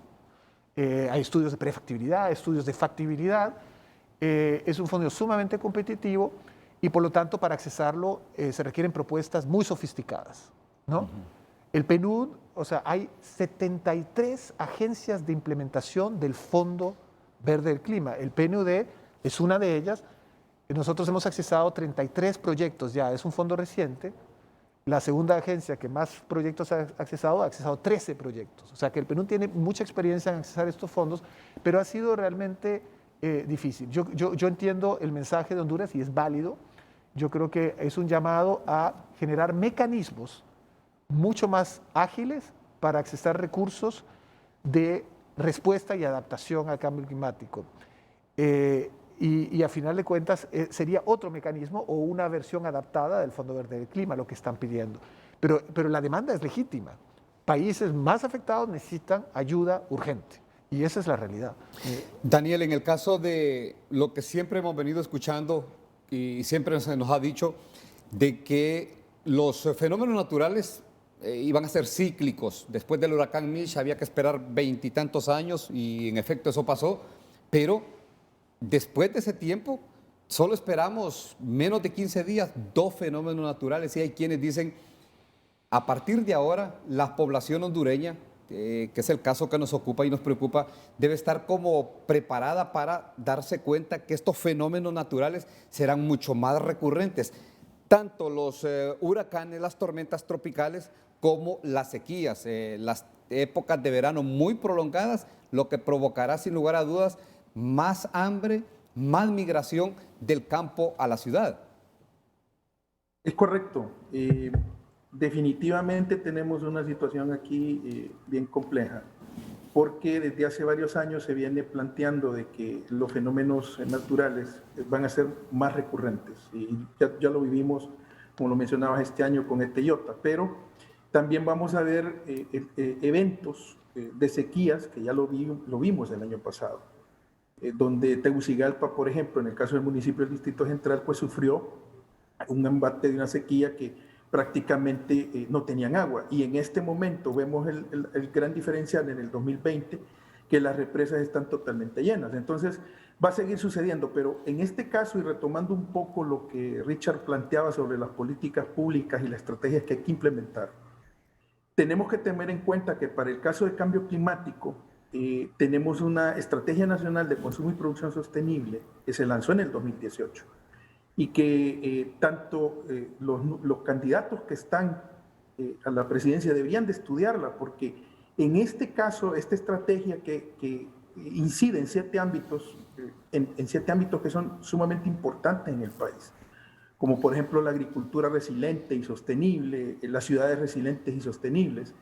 hay estudios de prefactibilidad, estudios de factibilidad, es un fondo sumamente competitivo y por lo tanto para accesarlo se requieren propuestas muy sofisticadas, ¿no? El PNUD, o sea, hay 73 agencias de implementación del Fondo Verde del Clima. El PNUD es una de ellas. Nosotros hemos accesado 33 proyectos ya, es un fondo reciente. La segunda agencia que más proyectos ha accesado 13 proyectos. O sea que el PNUD tiene mucha experiencia en accesar estos fondos, pero ha sido realmente difícil. Yo entiendo el mensaje de Honduras y es válido. Yo creo que es un llamado a generar mecanismos mucho más ágiles para accesar recursos de respuesta y adaptación al cambio climático. Y a final de cuentas sería otro mecanismo o una versión adaptada del Fondo Verde del Clima lo que están pidiendo. Pero la demanda es legítima. Países más afectados necesitan ayuda urgente y esa es la realidad. Daniel, en el caso de lo que siempre hemos venido escuchando y siempre se nos ha dicho de que los fenómenos naturales iban a ser cíclicos. Después del huracán Mitch había que esperar 20 y tantos años y en efecto eso pasó, pero después de ese tiempo solo esperamos menos de 15 días, 2 fenómenos naturales y hay quienes dicen a partir de ahora la población hondureña, que es el caso que nos ocupa y nos preocupa, debe estar como preparada para darse cuenta que estos fenómenos naturales serán mucho más recurrentes. Tanto los huracanes, las tormentas tropicales, como las sequías, las épocas de verano muy prolongadas, lo que provocará sin lugar a dudas más hambre, más migración del campo a la ciudad. Es correcto. Definitivamente tenemos una situación aquí bien compleja, porque desde hace varios años se viene planteando de que los fenómenos naturales van a ser más recurrentes. Y ya lo vivimos, como lo mencionabas, este año con este Iota, pero también vamos a ver eventos de sequías, que ya lo vimos el año pasado, donde Tegucigalpa, por ejemplo, en el caso del municipio del Distrito Central, pues sufrió un embate de una sequía que prácticamente no tenían agua. Y en este momento vemos el gran diferencial en el 2020, que las represas están totalmente llenas. Entonces va a seguir sucediendo, pero en este caso, y retomando un poco lo que Richard planteaba sobre las políticas públicas y las estrategias que hay que implementar, tenemos que tener en cuenta que para el caso de cambio climático tenemos una Estrategia Nacional de Consumo y Producción Sostenible que se lanzó en el 2018 y que tanto los candidatos que están a la presidencia deberían de estudiarla, porque en este caso, esta estrategia que incide en 7 ámbitos, en 7 ámbitos que son sumamente importantes en el país, como por ejemplo la agricultura resiliente y sostenible, las ciudades resilientes y sostenibles,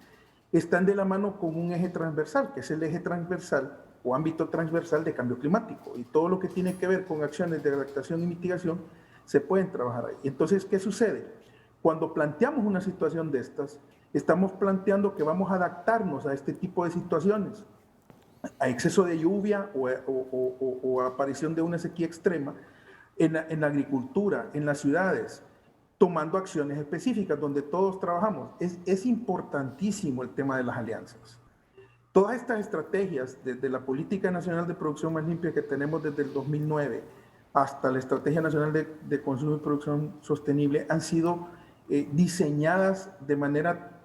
están de la mano con un eje transversal, que es el eje transversal o ámbito transversal de cambio climático. Y todo lo que tiene que ver con acciones de adaptación y mitigación se pueden trabajar ahí. Entonces, ¿qué sucede? Cuando planteamos una situación de estas, estamos planteando que vamos a adaptarnos a este tipo de situaciones. a exceso de lluvia o aparición de una sequía extrema en la agricultura, en las ciudades, tomando acciones específicas donde todos trabajamos. Es importantísimo el tema de las alianzas. Todas estas estrategias, desde la Política Nacional de Producción Más Limpia que tenemos desde el 2009 hasta la Estrategia Nacional de Consumo y Producción Sostenible, han sido diseñadas de manera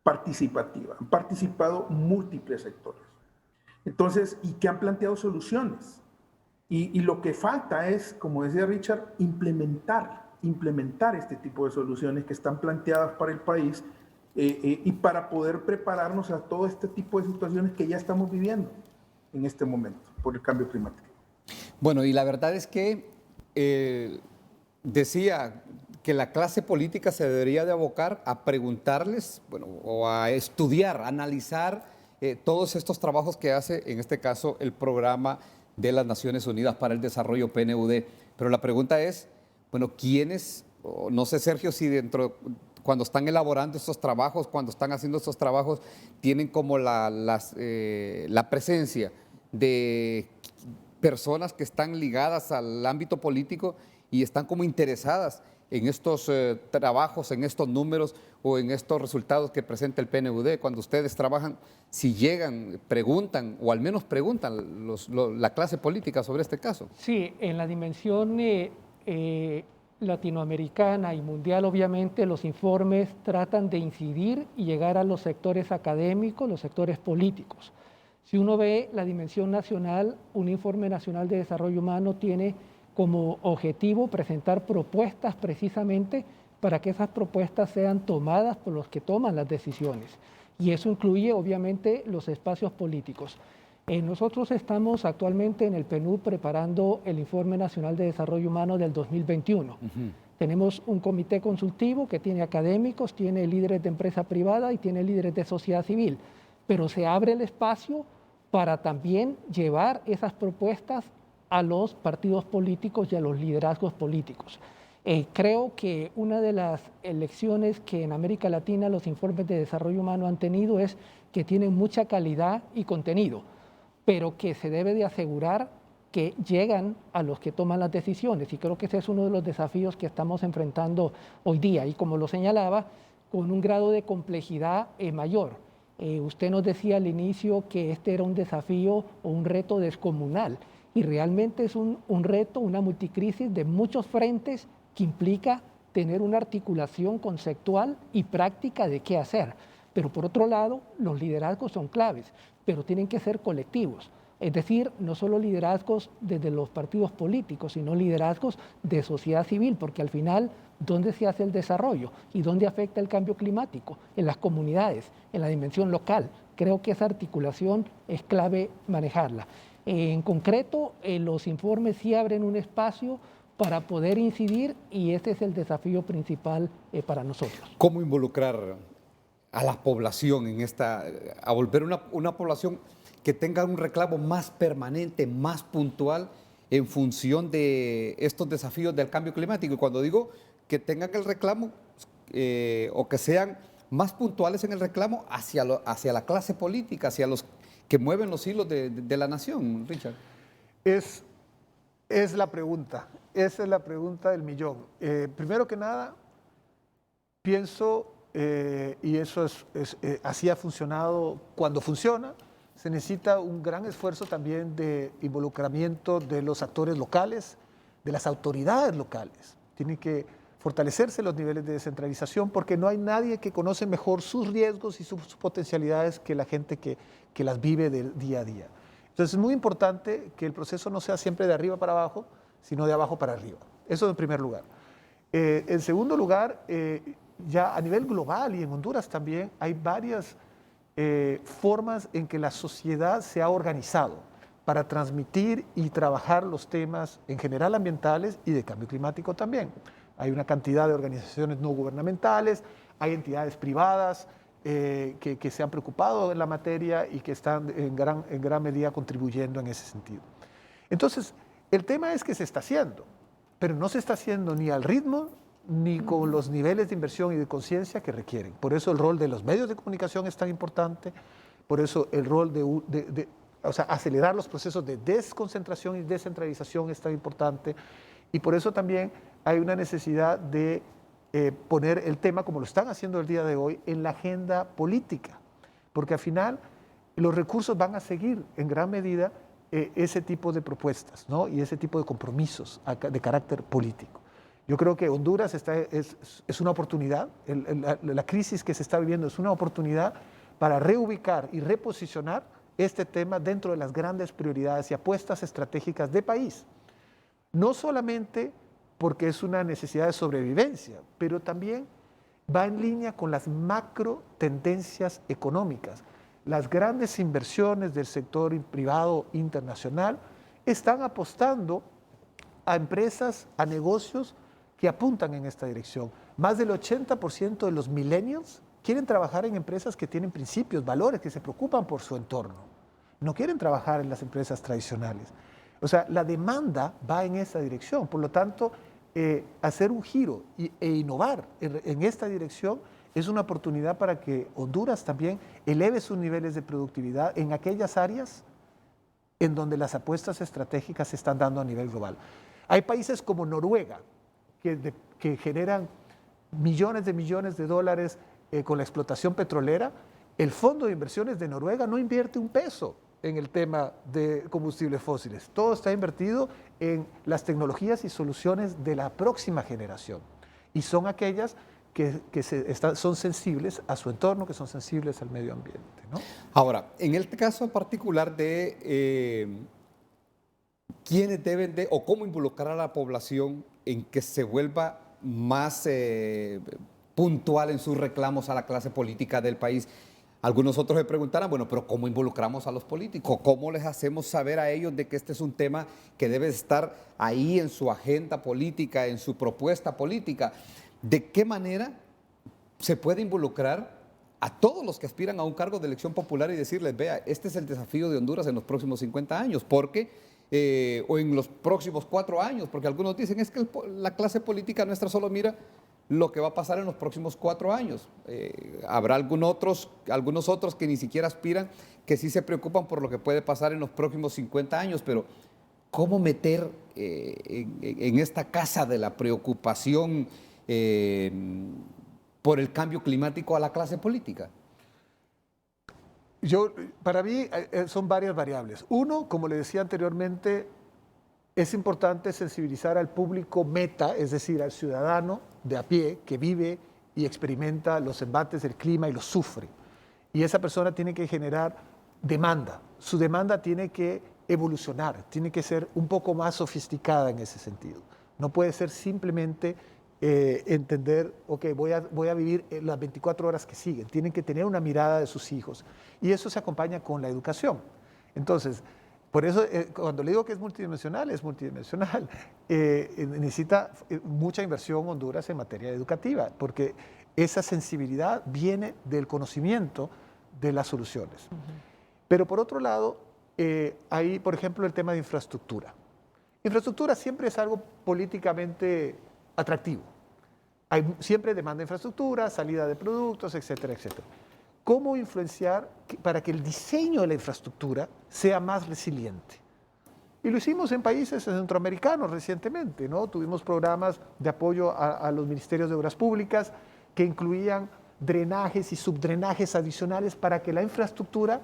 participativa. Han participado múltiples sectores. Entonces, y que han planteado soluciones. Y lo que falta es, como decía Richard, implementar este tipo de soluciones que están planteadas para el país y para poder prepararnos a todo este tipo de situaciones que ya estamos viviendo en este momento por el cambio climático. Bueno, y la verdad es que decía que la clase política se debería de abocar a preguntarles, bueno, o a estudiar, a analizar todos estos trabajos que hace, en este caso, el Programa de las Naciones Unidas para el Desarrollo, PNUD. Pero la pregunta es, bueno, ¿quiénes, no sé, Sergio, si cuando están elaborando estos trabajos, cuando están haciendo estos trabajos, tienen como la presencia de personas que están ligadas al ámbito político y están como interesadas en estos trabajos, en estos números o en estos resultados que presenta el PNUD? Cuando ustedes trabajan, si llegan, preguntan o al menos preguntan la clase política sobre este caso. Sí, en la dimensión latinoamericana y mundial, obviamente, los informes tratan de incidir y llegar a los sectores académicos, los sectores políticos. Si uno ve la dimensión nacional, un informe nacional de desarrollo humano tiene como objetivo presentar propuestas precisamente para que esas propuestas sean tomadas por los que toman las decisiones. Y eso incluye, obviamente, los espacios políticos. Nosotros estamos actualmente en el PNUD preparando el Informe Nacional de Desarrollo Humano del 2021. Tenemos un comité consultivo que tiene académicos, tiene líderes de empresa privada y tiene líderes de sociedad civil, pero se abre el espacio para también llevar esas propuestas a los partidos políticos y a los liderazgos políticos. Creo que una de las lecciones que en América Latina los informes de desarrollo humano han tenido es que tienen mucha calidad y contenido, pero que se debe de asegurar que llegan a los que toman las decisiones. Y creo que ese es uno de los desafíos que estamos enfrentando hoy día. Y como lo señalaba, con un grado de complejidad mayor. Usted nos decía al inicio que este era un desafío o un reto descomunal. Y realmente es un reto, una multicrisis de muchos frentes que implica tener una articulación conceptual y práctica de qué hacer. Pero por otro lado, los liderazgos son claves, pero tienen que ser colectivos. Es decir, no solo liderazgos desde los partidos políticos, sino liderazgos de sociedad civil, porque al final, ¿dónde se hace el desarrollo? ¿Y dónde afecta el cambio climático? En las comunidades, en la dimensión local. Creo que esa articulación es clave manejarla. En concreto, los informes sí abren un espacio para poder incidir y ese es el desafío principal para nosotros. ¿Cómo involucrar a la población en a volver una población que tenga un reclamo más permanente, más puntual en función de estos desafíos del cambio climático? Y cuando digo que tengan el reclamo o que sean más puntuales en el reclamo hacia la clase política, hacia los que mueven los hilos de la nación, Richard. Es la pregunta, esa es la pregunta del millón. Primero que nada, pienso, y eso así ha funcionado cuando funciona, se necesita un gran esfuerzo también de involucramiento de los actores locales, de las autoridades locales. Tienen que fortalecerse los niveles de descentralización porque no hay nadie que conoce mejor sus riesgos y sus potencialidades que la gente que las vive del día a día. Entonces es muy importante que el proceso no sea siempre de arriba para abajo, sino de abajo para arriba. Eso en primer lugar. En segundo lugar, ya a nivel global y en Honduras también hay varias formas en que la sociedad se ha organizado para transmitir y trabajar los temas en general ambientales y de cambio climático también. Hay una cantidad de organizaciones no gubernamentales, hay entidades privadas que se han preocupado en la materia y que están en gran medida contribuyendo en ese sentido. Entonces, el tema es que se está haciendo, pero no se está haciendo ni al ritmo ni con los niveles de inversión y de conciencia que requieren. Por eso el rol de los medios de comunicación es tan importante, Por eso el rol o sea, acelerar los procesos de desconcentración y descentralización es tan importante. Y por eso también hay una necesidad de poner el tema, como lo están haciendo el día de hoy, en la agenda política. Porque al final los recursos van a seguir en gran medida ese tipo de propuestas, ¿no? Y ese tipo de compromisos de carácter político. Yo creo que Honduras es una oportunidad, la crisis que se está viviendo es una oportunidad para reubicar y reposicionar este tema dentro de las grandes prioridades y apuestas estratégicas de país. No solamente porque es una necesidad de sobrevivencia, pero también va en línea con las macro tendencias económicas. Las grandes inversiones del sector privado internacional están apostando a empresas, a negocios que apuntan en esta dirección. Más del 80% de los millennials quieren trabajar en empresas que tienen principios, valores, que se preocupan por su entorno. No quieren trabajar en las empresas tradicionales. O sea, la demanda va en esa dirección. Por lo tanto, hacer un giro e innovar en esta dirección es una oportunidad para que Honduras también eleve sus niveles de productividad en aquellas áreas en donde las apuestas estratégicas se están dando a nivel global. Hay países como Noruega que generan millones de dólares con la explotación petrolera. El Fondo de Inversiones de Noruega no invierte un peso en el tema de combustibles fósiles. Todo está invertido en las tecnologías y soluciones de la próxima generación. Y son aquellas que son sensibles a su entorno, que son sensibles al medio ambiente, ¿no? Ahora, en el caso particular de quiénes deben de o cómo involucrar a la población en que se vuelva más puntual en sus reclamos a la clase política del país. Algunos otros se preguntarán, bueno, pero ¿cómo involucramos a los políticos? ¿Cómo les hacemos saber a ellos de que este es un tema que debe estar ahí en su agenda política, en su propuesta política? ¿De qué manera se puede involucrar a todos los que aspiran a un cargo de elección popular y decirles, vea, este es el desafío de Honduras en los próximos 50 años? Porque, o en los próximos 4 años, porque algunos dicen, es que la clase política nuestra solo mira lo que va a pasar en los próximos 4 años. Habrá algunos otros que ni siquiera aspiran, que sí se preocupan por lo que puede pasar en los próximos 50 años, pero ¿cómo meter en esta casa de la preocupación por el cambio climático a la clase política? Para mí son varias variables. Uno, como le decía anteriormente, es importante sensibilizar al público meta, es decir, al ciudadano de a pie que vive y experimenta los embates del clima y los sufre. Y esa persona tiene que generar demanda. Su demanda tiene que evolucionar, tiene que ser un poco más sofisticada en ese sentido. No puede ser simplemente entender, ok, voy a vivir las 24 horas que siguen. Tienen que tener una mirada de sus hijos. Y eso se acompaña con la educación. Entonces, por eso, cuando le digo que es multidimensional, es multidimensional. Necesita mucha inversión Honduras en materia educativa, porque esa sensibilidad viene del conocimiento de las soluciones. Pero por otro lado, hay, por ejemplo, el tema de infraestructura. Infraestructura siempre es algo políticamente atractivo. Hay siempre demanda de infraestructura, salida de productos, etcétera, etcétera. ¿Cómo influenciar para que el diseño de la infraestructura sea más resiliente? Y lo hicimos en países centroamericanos recientemente, ¿no? Tuvimos programas de apoyo a los ministerios de Obras Públicas que incluían drenajes y subdrenajes adicionales para que la infraestructura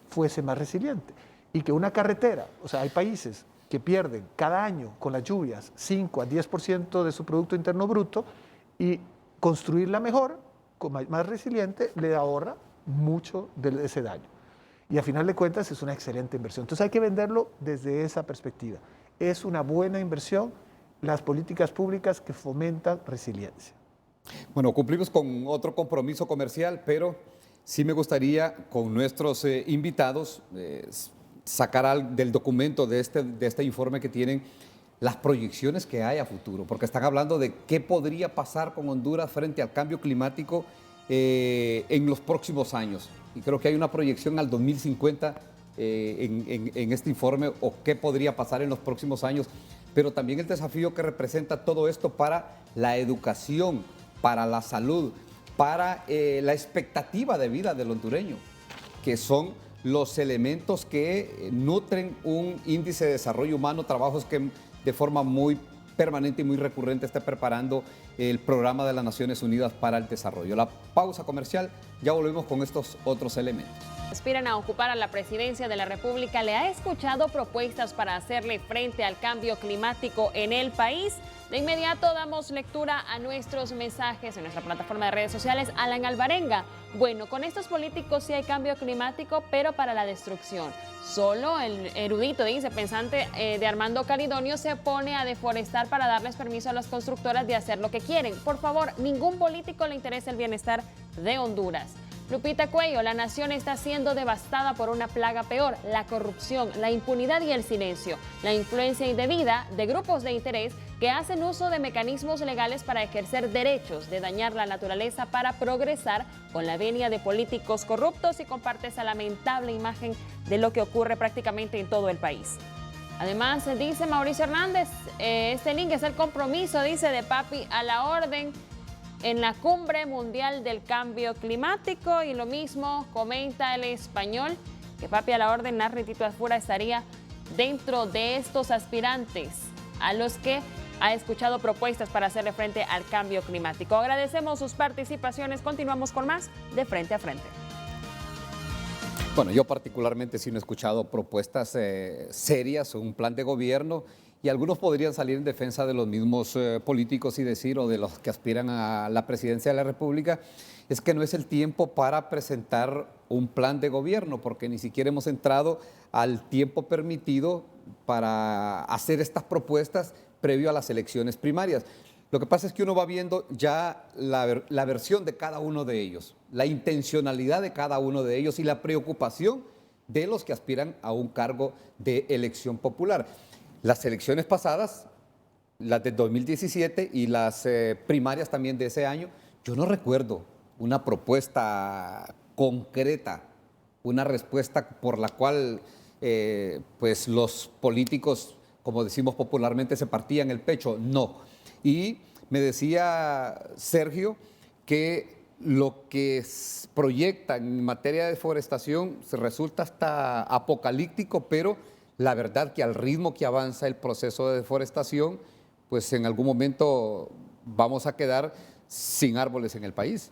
fuese más resiliente. Y que una carretera, o sea, hay países que pierden cada año con las lluvias 5 a 10% de su Producto Interno Bruto, y construirla mejor, más resiliente, le ahorra mucho de ese daño. Y a final de cuentas es una excelente inversión. Entonces hay que venderlo desde esa perspectiva. Es una buena inversión las políticas públicas que fomentan resiliencia. Bueno, cumplimos con otro compromiso comercial, pero sí me gustaría con nuestros invitados sacar del documento de este informe que tienen las proyecciones que hay a futuro, porque están hablando de qué podría pasar con Honduras frente al cambio climático en los próximos años. Y creo que hay una proyección al 2050 en este informe, o qué podría pasar en los próximos años, pero también el desafío que representa todo esto para la educación, para la salud, para la expectativa de vida del hondureño. que son los elementos que nutren un índice de desarrollo humano, trabajos que de forma muy permanente y muy recurrente está preparando el Programa de las Naciones Unidas para el Desarrollo. La pausa comercial, ya volvemos con estos otros elementos. Aspiran a ocupar a la presidencia de la República. ¿Le ha escuchado propuestas para hacerle frente al cambio climático en el país? De inmediato damos lectura a nuestros mensajes en nuestra plataforma de redes sociales. Alan Alvarenga: bueno, con estos políticos sí hay cambio climático, pero para la destrucción. Solo el erudito, dice, pensante de Armando Caridonio, se pone a deforestar para darles permiso a las constructoras de hacer lo que quieren. Por favor, ningún político le interesa el bienestar de Honduras. Lupita Cuello: la nación está siendo devastada por una plaga peor, la corrupción, la impunidad y el silencio, la influencia indebida de grupos de interés que hacen uso de mecanismos legales para ejercer derechos, de dañar la naturaleza para progresar con la venia de políticos corruptos, y comparte esa lamentable imagen de lo que ocurre prácticamente en todo el país. Además, dice Mauricio Hernández, este link es el compromiso, dice, de Papi a la orden en la Cumbre Mundial del Cambio Climático, y lo mismo comenta el Español, que Papi a la orden, Narri Tito Asfura, estaría dentro de estos aspirantes a los que ha escuchado propuestas para hacerle frente al cambio climático. Agradecemos sus participaciones. Continuamos con más de Frente a Frente. Bueno, yo particularmente sí no he escuchado propuestas serias o un plan de gobierno, y algunos podrían salir en defensa de los mismos políticos y decir, o de los que aspiran a la presidencia de la República, es que no es el tiempo para presentar un plan de gobierno, porque ni siquiera hemos entrado al tiempo permitido para hacer estas propuestas previo a las elecciones primarias. Lo que pasa es que uno va viendo ya la versión de cada uno de ellos, la intencionalidad de cada uno de ellos y la preocupación de los que aspiran a un cargo de elección popular. Las elecciones pasadas, las de 2017 y las primarias también de ese año, yo no recuerdo una propuesta concreta, una respuesta por la cual pues los políticos, como decimos popularmente, se partían el pecho. No. Y me decía Sergio que lo que proyecta en materia de deforestación se resulta hasta apocalíptico, pero la verdad que al ritmo que avanza el proceso de deforestación, pues en algún momento vamos a quedar sin árboles en el país.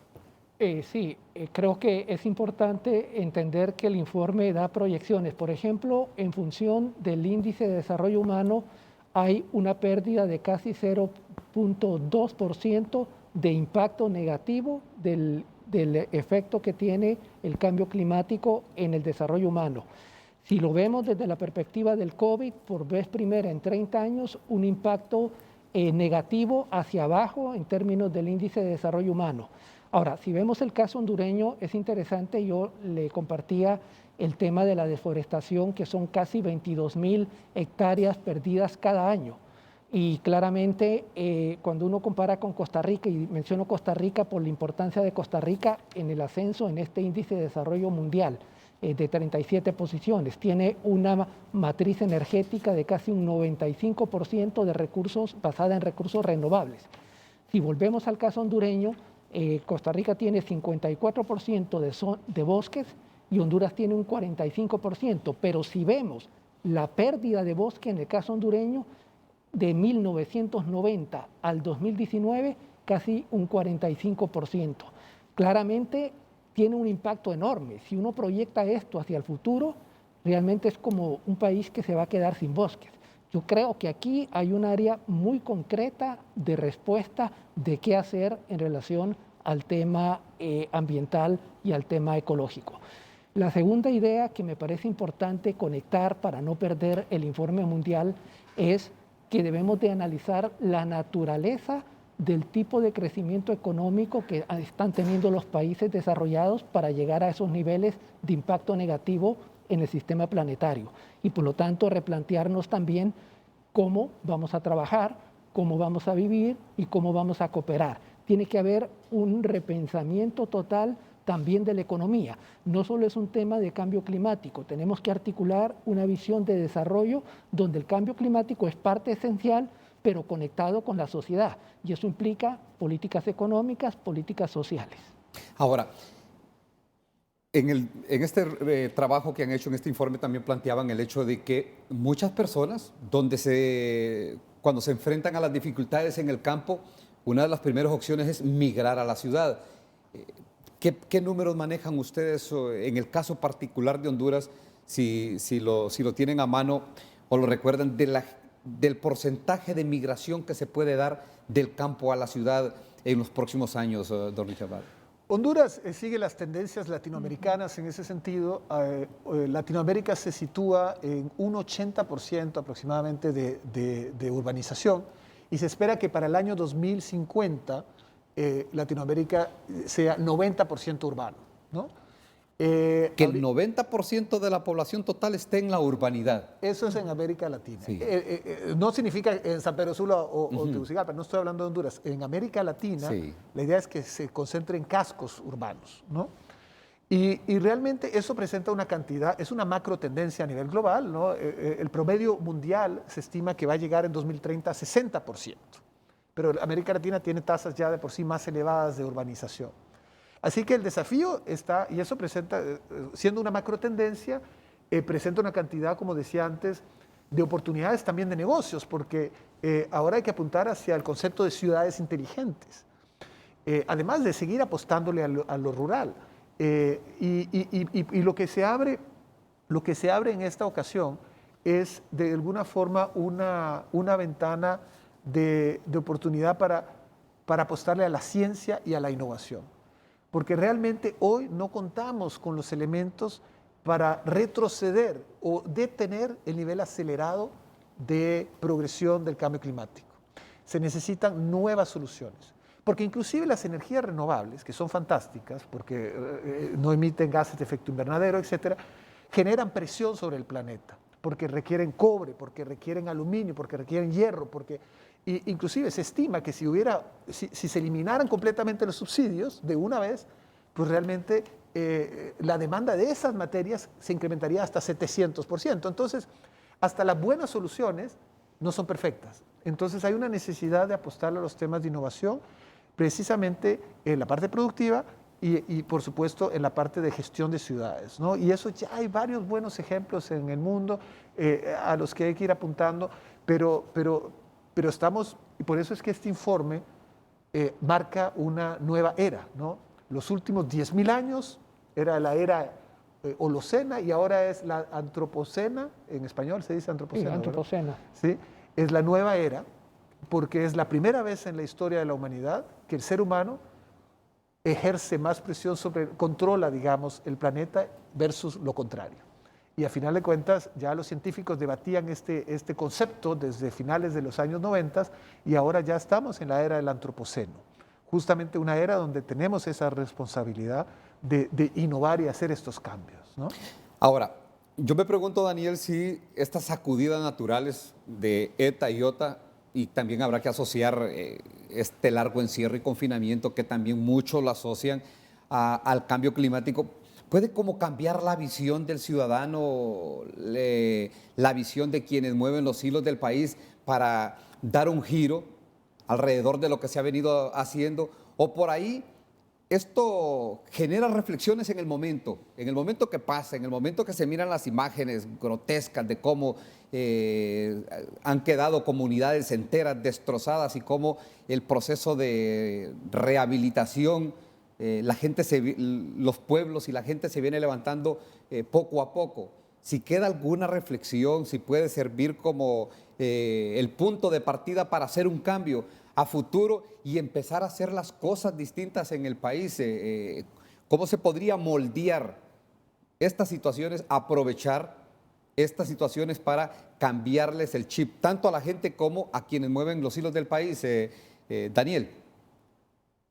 Sí, creo que es importante entender que el informe da proyecciones. Por ejemplo, en función del índice de desarrollo humano hay una pérdida de casi 0.2% de impacto negativo del efecto que tiene el cambio climático en el desarrollo humano. Si lo vemos desde la perspectiva del COVID, por vez primera en 30 años, un impacto negativo hacia abajo en términos del índice de desarrollo humano. Ahora, si vemos el caso hondureño, es interesante, yo le compartía el tema de la deforestación, que son casi 22.000 hectáreas perdidas cada año. Y claramente, cuando uno compara con Costa Rica, y menciono Costa Rica por la importancia de Costa Rica en el ascenso en este índice de desarrollo mundial, de 37 posiciones, tiene una matriz energética de casi un 95% de recursos basada en recursos renovables. Si volvemos al caso hondureño, Costa Rica tiene 54% de bosques y Honduras tiene un 45%, pero si vemos la pérdida de bosque en el caso hondureño, de 1990 al 2019, casi un 45%. Claramente tiene un impacto enorme. Si uno proyecta esto hacia el futuro, realmente es como un país que se va a quedar sin bosques. Yo creo que aquí hay un área muy concreta de respuesta de qué hacer en relación al tema ambiental y al tema ecológico. La segunda idea que me parece importante conectar para no perder el informe mundial es que debemos de analizar la naturaleza del tipo de crecimiento económico que están teniendo los países desarrollados para llegar a esos niveles de impacto negativo en el sistema planetario, y por lo tanto replantearnos también cómo vamos a trabajar, cómo vamos a vivir y cómo vamos a cooperar. Tiene que haber un repensamiento total también de la economía. No solo es un tema de cambio climático, tenemos que articular una visión de desarrollo donde el cambio climático es parte esencial, pero conectado con la sociedad, y eso implica políticas económicas, políticas sociales. Ahora, En este trabajo que han hecho, en este informe, también planteaban el hecho de que muchas personas, cuando se enfrentan a las dificultades en el campo, una de las primeras opciones es migrar a la ciudad. ¿Qué números manejan ustedes en el caso particular de Honduras, si lo tienen a mano o lo recuerdan, del porcentaje de migración que se puede dar del campo a la ciudad en los próximos años, don Richard Vara? Honduras sigue las tendencias latinoamericanas en ese sentido. Latinoamérica se sitúa en un 80% aproximadamente de urbanización y se espera que para el año 2050 Latinoamérica sea 90% urbano, ¿no? Que el 90% de la población total esté en la urbanidad. Eso es en América Latina. Sí. No significa en San Pedro Sula o Tegucigalpa, no estoy hablando de Honduras. En América Latina, sí, la idea es que se concentre en cascos urbanos, ¿no? Y realmente eso presenta una cantidad, es una macro tendencia a nivel global, ¿no? El promedio mundial se estima que va a llegar en 2030 a 60%, pero América Latina tiene tasas ya de por sí más elevadas de urbanización. Así que el desafío está, y eso presenta, siendo una macro tendencia, presenta una cantidad, como decía antes, de oportunidades también de negocios, porque ahora hay que apuntar hacia el concepto de ciudades inteligentes, además de seguir apostándole a lo rural. Y lo que se abre en esta ocasión es de alguna forma una ventana de oportunidad para apostarle a la ciencia y a la innovación. Porque realmente hoy no contamos con los elementos para retroceder o detener el nivel acelerado de progresión del cambio climático. Se necesitan nuevas soluciones. Porque inclusive las energías renovables, que son fantásticas, porque no emiten gases de efecto invernadero, etcétera, generan presión sobre el planeta, porque requieren cobre, porque requieren aluminio, porque requieren hierro, inclusive se estima que si se eliminaran completamente los subsidios de una vez, pues realmente la demanda de esas materias se incrementaría hasta 700%. Entonces, hasta las buenas soluciones no son perfectas. Entonces hay una necesidad de apostar a los temas de innovación, precisamente en la parte productiva y por supuesto en la parte de gestión de ciudades, ¿no? Y eso ya hay varios buenos ejemplos en el mundo a los que hay que ir apuntando, pero estamos, y por eso es que este informe marca una nueva era, ¿no? Los últimos 10.000 años era la era Holocena y ahora es la Antropocena, en español se dice Antropocena. Sí, Antropocena. ¿Sí? Es la nueva era, porque es la primera vez en la historia de la humanidad que el ser humano ejerce más presión controla, digamos, el planeta versus lo contrario. Y a final de cuentas, ya los científicos debatían este concepto desde finales de los años 90 y ahora ya estamos en la era del antropoceno. Justamente una era donde tenemos esa responsabilidad de innovar y hacer estos cambios, ¿no? Ahora, yo me pregunto, Daniel, si estas sacudidas naturales de ETA y OTA, y también habrá que asociar este largo encierro y confinamiento que también muchos lo asocian al cambio climático, ¿puede como cambiar la visión del ciudadano, la visión de quienes mueven los hilos del país para dar un giro alrededor de lo que se ha venido haciendo? ¿O por ahí esto genera reflexiones en el momento que pasa, en el momento que se miran las imágenes grotescas de cómo han quedado comunidades enteras destrozadas y cómo el proceso de rehabilitación, los pueblos y la gente se viene levantando poco a poco? Si queda alguna reflexión, si puede servir como el punto de partida para hacer un cambio a futuro y empezar a hacer las cosas distintas en el país. ¿Cómo se podría moldear estas situaciones, aprovechar estas situaciones para cambiarles el chip, tanto a la gente como a quienes mueven los hilos del país? Daniel.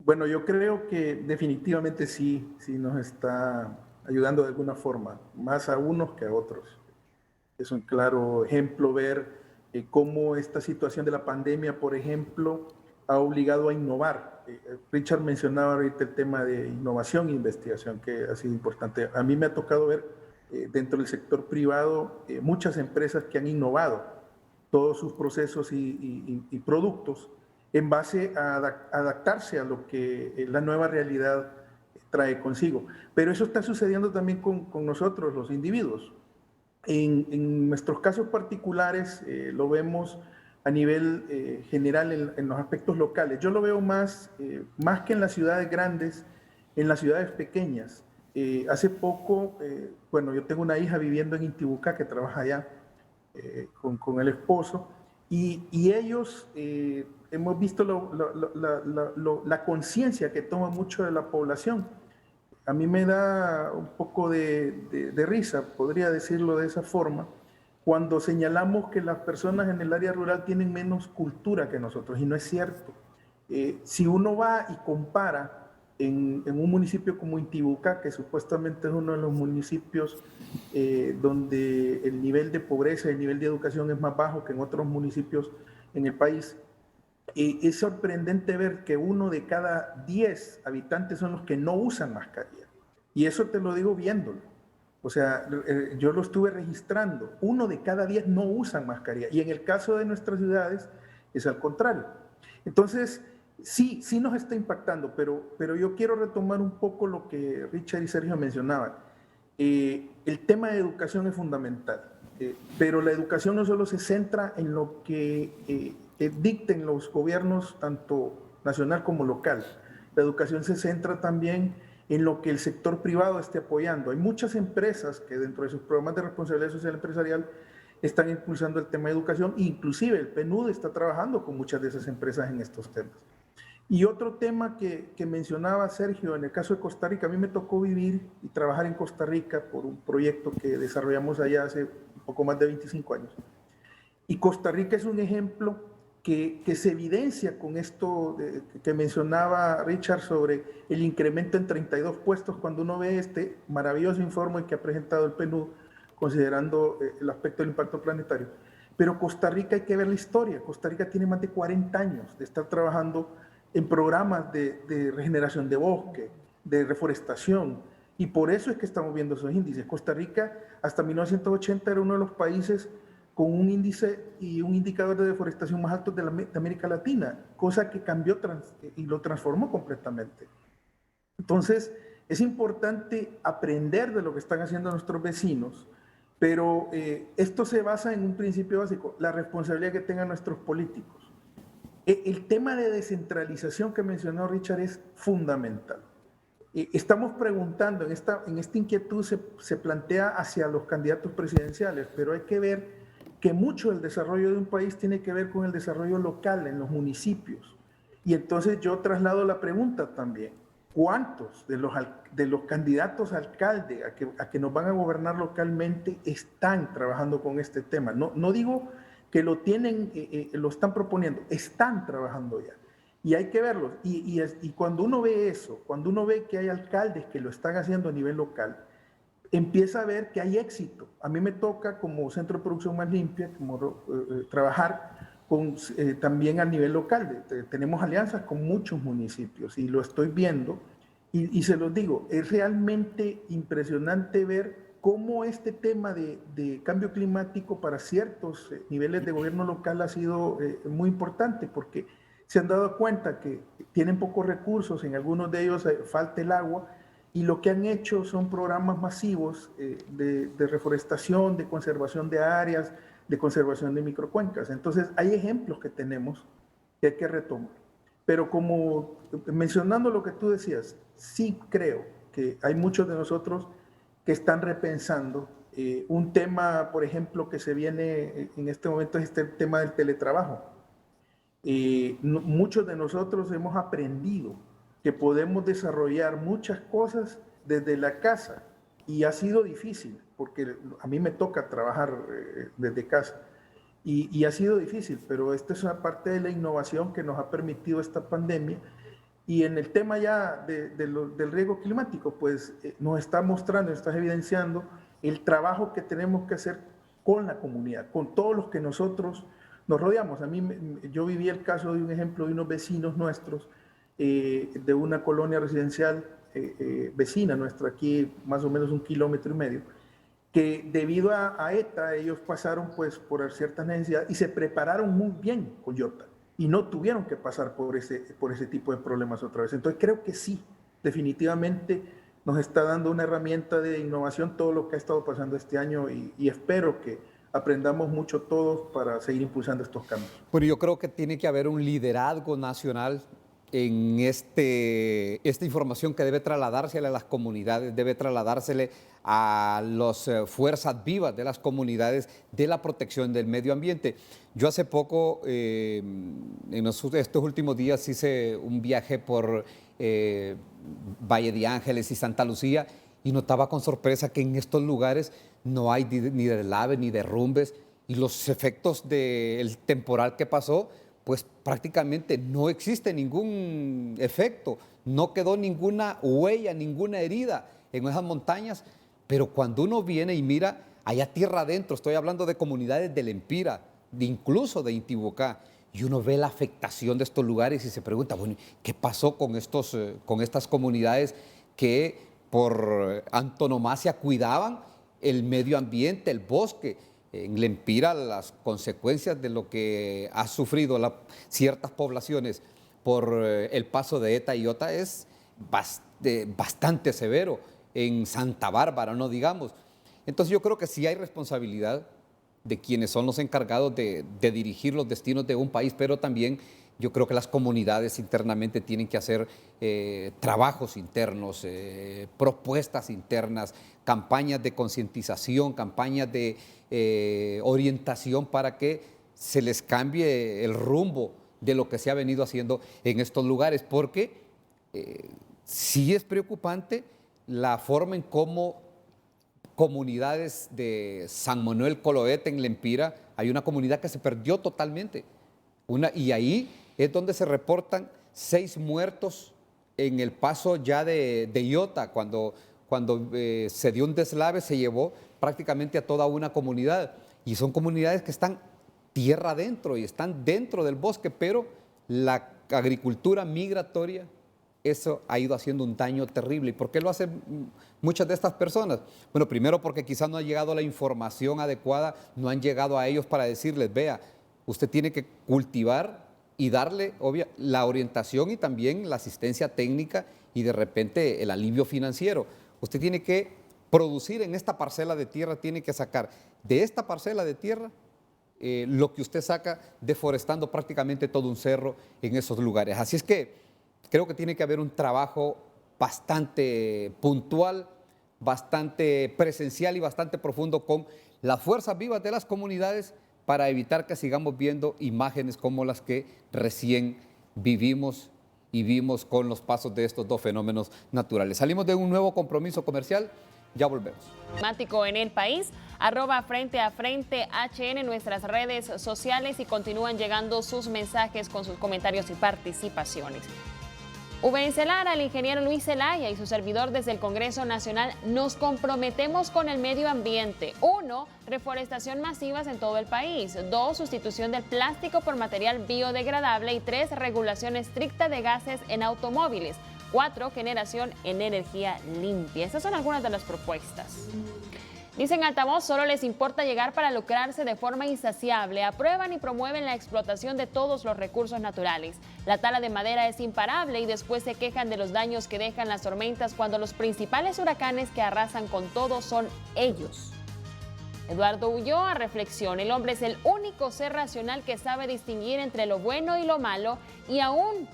Bueno, yo creo que definitivamente sí nos está ayudando de alguna forma, más a unos que a otros. Es un claro ejemplo ver cómo esta situación de la pandemia, por ejemplo, ha obligado a innovar. Richard mencionaba ahorita el tema de innovación e investigación, que ha sido importante. A mí me ha tocado ver dentro del sector privado muchas empresas que han innovado todos sus procesos y productos en base a adaptarse a lo que la nueva realidad trae consigo. Pero eso está sucediendo también con nosotros, los individuos. En nuestros casos particulares lo vemos a nivel general en los aspectos locales. Yo lo veo más que en las ciudades grandes, en las ciudades pequeñas. Hace poco, bueno, yo tengo una hija viviendo en Intibucá que trabaja allá con el esposo, y ellos, hemos visto la conciencia que toma mucho de la población. A mí me da un poco de risa, podría decirlo de esa forma, cuando señalamos que las personas en el área rural tienen menos cultura que nosotros, y no es cierto. Si uno va y compara en un municipio como Intibucá, que supuestamente es uno de los municipios donde el nivel de pobreza, el nivel de educación es más bajo que en otros municipios en el país, es sorprendente ver que 1 de cada 10 habitantes son los que no usan mascarilla. Y eso te lo digo viéndolo. O sea, yo lo estuve registrando. 1 de cada 10 no usan mascarilla. Y en el caso de nuestras ciudades es al contrario. Entonces, sí nos está impactando, pero yo quiero retomar un poco lo que Richard y Sergio mencionaban. El tema de educación es fundamental, pero la educación no solo se centra en lo que dicten los gobiernos, tanto nacional como local. La educación se centra también en lo que el sector privado esté apoyando. Hay muchas empresas que dentro de sus programas de responsabilidad social empresarial están impulsando el tema de educación, inclusive el PNUD está trabajando con muchas de esas empresas en estos temas. Y otro tema que mencionaba Sergio, en el caso de Costa Rica, a mí me tocó vivir y trabajar en Costa Rica por un proyecto que desarrollamos allá hace un poco más de 25 años. Y Costa Rica es un ejemplo que se evidencia con esto que mencionaba Richard sobre el incremento en 32 puestos cuando uno ve este maravilloso informe que ha presentado el PNUD considerando el aspecto del impacto planetario. Pero Costa Rica hay que ver la historia. Costa Rica tiene más de 40 años de estar trabajando en programas de regeneración de bosque, de reforestación, y por eso es que estamos viendo esos índices. Costa Rica hasta 1980 era uno de los países con un índice y un indicador de deforestación más altos de América Latina, cosa que cambió y lo transformó completamente. Entonces, es importante aprender de lo que están haciendo nuestros vecinos, pero esto se basa en un principio básico, la responsabilidad que tengan nuestros políticos. El tema de descentralización que mencionó Richard es fundamental. Estamos preguntando, en esta inquietud se plantea hacia los candidatos presidenciales, pero hay que ver que mucho del desarrollo de un país tiene que ver con el desarrollo local en los municipios. Y entonces yo traslado la pregunta también, ¿cuántos de los candidatos a alcalde a que nos van a gobernar localmente están trabajando con este tema? No digo que lo están proponiendo, están trabajando ya. Y hay que verlo. Y cuando uno ve eso, cuando uno ve que hay alcaldes que lo están haciendo a nivel local, empieza a ver que hay éxito. A mí me toca como Centro de Producción Más Limpia trabajar también a nivel local. Tenemos alianzas con muchos municipios y lo estoy viendo. Y se los digo, es realmente impresionante ver cómo este tema de cambio climático para ciertos niveles de gobierno local ha sido muy importante, porque se han dado cuenta que tienen pocos recursos, en algunos de ellos falta el agua, y lo que han hecho son programas masivos de reforestación, de conservación de áreas, de conservación de microcuencas. Entonces hay ejemplos que tenemos que hay que retomar. Pero como mencionando lo que tú decías, sí creo que hay muchos de nosotros que están repensando un tema, por ejemplo, que se viene en este momento, es este tema del teletrabajo. Muchos de nosotros hemos aprendido que podemos desarrollar muchas cosas desde la casa, y ha sido difícil, porque a mí me toca trabajar desde casa, y ha sido difícil, pero esta es una parte de la innovación que nos ha permitido esta pandemia. Y en el tema ya del riesgo climático, pues nos está mostrando, está evidenciando el trabajo que tenemos que hacer con la comunidad, con todos los que nosotros nos rodeamos. Yo viví el caso de un ejemplo de unos vecinos nuestros, de una colonia residencial vecina nuestra, aquí más o menos 1,5 kilómetros, que debido a ETA ellos pasaron pues por ciertas necesidades y se prepararon muy bien con Yota, y no tuvieron que pasar por ese tipo de problemas otra vez. Entonces creo que sí, definitivamente nos está dando una herramienta de innovación todo lo que ha estado pasando este año y espero que aprendamos mucho todos para seguir impulsando estos cambios. Bueno, yo creo que tiene que haber un liderazgo nacional en esta información que debe trasladársele a las comunidades, debe trasladársele a las fuerzas vivas de las comunidades de la protección del medio ambiente. Yo hace poco, estos últimos días, hice un viaje por Valle de Ángeles y Santa Lucía y notaba con sorpresa que en estos lugares no hay ni deslaves ni derrumbes y los efectos del temporal que pasó, pues prácticamente no existe ningún efecto, no quedó ninguna huella, ninguna herida en esas montañas, pero cuando uno viene y mira allá tierra adentro, estoy hablando de comunidades de Lempira, incluso de Intibucá, y uno ve la afectación de estos lugares y se pregunta, bueno, ¿qué pasó con estas comunidades que por antonomasia cuidaban el medio ambiente, el bosque? En Lempira las consecuencias de lo que ha sufrido ciertas poblaciones por el paso de ETA y IOTA es bastante severo. En Santa Bárbara, no digamos. Entonces yo creo que sí hay responsabilidad de quienes son los encargados de dirigir los destinos de un país, pero también yo creo que las comunidades internamente tienen que hacer trabajos internos, propuestas internas, campañas de concientización, campañas de orientación para que se les cambie el rumbo de lo que se ha venido haciendo en estos lugares, porque sí es preocupante la forma en cómo comunidades de San Manuel Coloete en Lempira, hay una comunidad que se perdió totalmente, y ahí es donde se reportan 6 muertos en el paso ya de IOTA, cuando se dio un deslave, se llevó prácticamente a toda una comunidad, y son comunidades que están tierra adentro y están dentro del bosque, pero la agricultura migratoria, eso ha ido haciendo un daño terrible. ¿Y por qué lo hacen muchas de estas personas? Bueno, primero porque quizás no ha llegado la información adecuada, no han llegado a ellos para decirles, vea, usted tiene que cultivar y darle la orientación y también la asistencia técnica y de repente el alivio financiero. Usted tiene que producir en esta parcela de tierra, tiene que sacar de esta parcela de tierra lo que usted saca deforestando prácticamente todo un cerro en esos lugares. Así es que creo que tiene que haber un trabajo bastante puntual, bastante presencial y bastante profundo con las fuerzas vivas de las comunidades para evitar que sigamos viendo imágenes como las que recién vivimos y vimos con los pasos de estos 2 fenómenos naturales. Salimos de un nuevo compromiso comercial, ya volvemos. En el país, @Frente a Frente HN en nuestras redes sociales y continúan llegando sus mensajes con sus comentarios y participaciones. Lara, el ingeniero Luis Zelaya y su servidor desde el Congreso Nacional nos comprometemos con el medio ambiente. 1, reforestación masivas en todo el país. 2, sustitución del plástico por material biodegradable. Y 3, regulación estricta de gases en automóviles. 4, generación en energía limpia. Estas son algunas de las propuestas. Dicen altavoz, solo les importa llegar para lucrarse de forma insaciable. Aprueban y promueven la explotación de todos los recursos naturales. La tala de madera es imparable y después se quejan de los daños que dejan las tormentas cuando los principales huracanes que arrasan con todo son ellos. Eduardo Ulloa, reflexión. El hombre es el único ser racional que sabe distinguir entre lo bueno y lo malo, y aún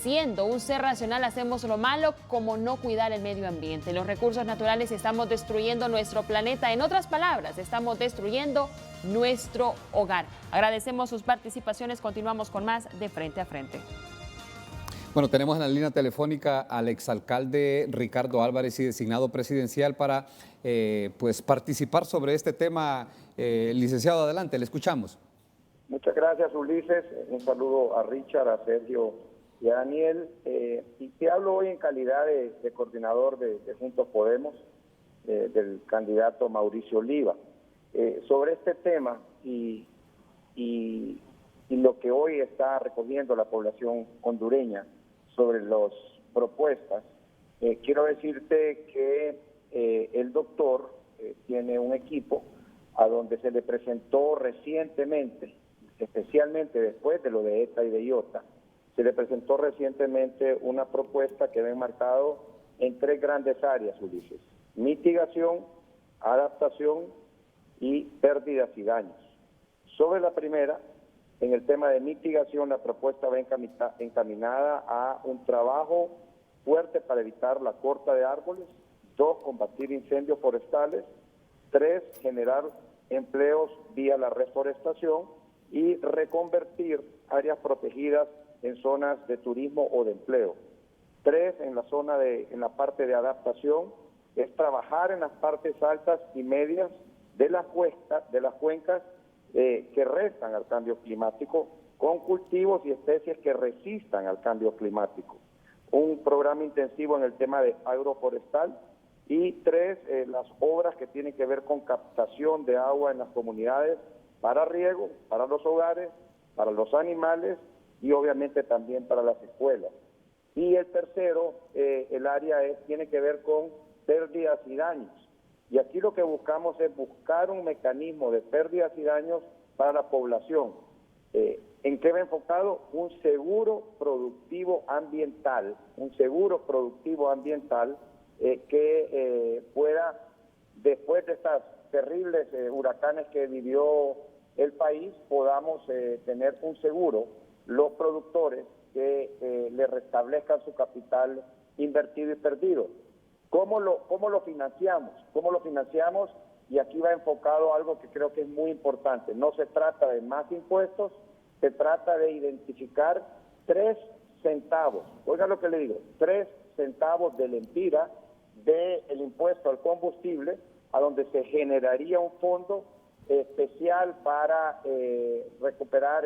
siendo un ser racional hacemos lo malo, como no cuidar el medio ambiente. Los recursos naturales, estamos destruyendo nuestro planeta. En otras palabras, estamos destruyendo nuestro hogar. Agradecemos sus participaciones. Continuamos con más de Frente a Frente. Bueno, tenemos en la línea telefónica al exalcalde Ricardo Álvarez y designado presidencial para pues participar sobre este tema. Licenciado, adelante, le escuchamos. Muchas gracias, Ulises. Un saludo a Richard, a Sergio y a Daniel. Y te hablo hoy en calidad de coordinador de Juntos Podemos, del candidato Mauricio Oliva. Sobre este tema y lo que hoy está recogiendo la población hondureña sobre las propuestas, quiero decirte que el doctor tiene un equipo a donde se le presentó recientemente, especialmente después de lo de ETA y de IOTA, se le presentó recientemente una propuesta que va enmarcado en 3 grandes áreas, Ulises: mitigación, adaptación y pérdidas y daños. Sobre la primera, en el tema de mitigación, la propuesta va encaminada a un trabajo fuerte para evitar la corta de árboles. 2, combatir incendios forestales. 3, generar empleos vía la reforestación y reconvertir áreas protegidas en zonas de turismo o de empleo. 3, en la parte de adaptación, es trabajar en las partes altas y medias de las cuencas que restan al cambio climático, con cultivos y especies que resistan al cambio climático. Un programa intensivo en el tema de agroforestal. Y 3, las obras que tienen que ver con captación de agua en las comunidades para riego, para los hogares, para los animales y obviamente también para las escuelas. Y el tercero, el área tiene que ver con pérdidas y daños. Y aquí lo que buscamos es buscar un mecanismo de pérdidas y daños para la población. ¿En qué va enfocado? Un seguro productivo ambiental, que pueda, después de estas terribles huracanes que vivió el país, podamos tener un seguro, los productores, que le restablezcan su capital invertido y perdido. ¿Cómo lo financiamos? Y aquí va enfocado algo que creo que es muy importante. No se trata de más impuestos, se trata de identificar 3 centavos. Oiga lo que le digo, 3 centavos del empira del impuesto al combustible, a donde se generaría un fondo especial para recuperar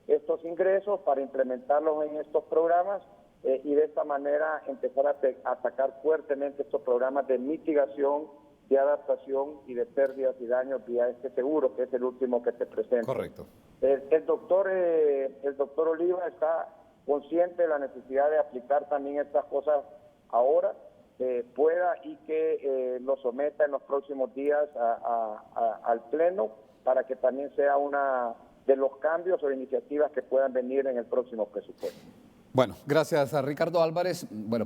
estos ingresos, para implementarlos en estos programas y de esta manera empezar a atacar fuertemente estos programas de mitigación, de adaptación y de pérdidas y daños vía este seguro, que es el último que te presento. Correcto. El doctor Oliva está consciente de la necesidad de aplicar también estas cosas ahora, pueda y que lo someta en los próximos días al Pleno para que también sea una de los cambios o iniciativas que puedan venir en el próximo presupuesto. Bueno, gracias a Ricardo Álvarez. Bueno,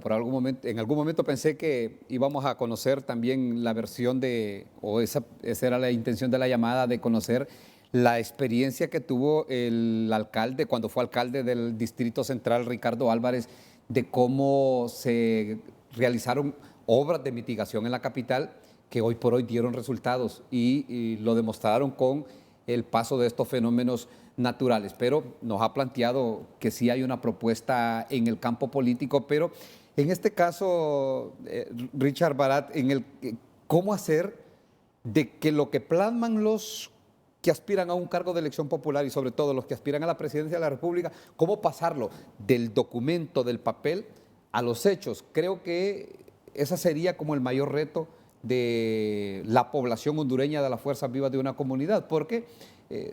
en algún momento pensé que íbamos a conocer también la versión esa era la intención de la llamada, de conocer la experiencia que tuvo el alcalde, cuando fue alcalde del Distrito Central, Ricardo Álvarez, de cómo se realizaron obras de mitigación en la capital que hoy por hoy dieron resultados y lo demostraron con el paso de estos fenómenos naturales. Pero nos ha planteado que sí hay una propuesta en el campo político, pero en este caso, Richard Barat, ¿cómo hacer de que lo que plasman los que aspiran a un cargo de elección popular y sobre todo los que aspiran a la presidencia de la República, cómo pasarlo del documento, del papel, a los hechos? Creo que ese sería como el mayor reto de la población hondureña, de las fuerzas vivas de una comunidad, porque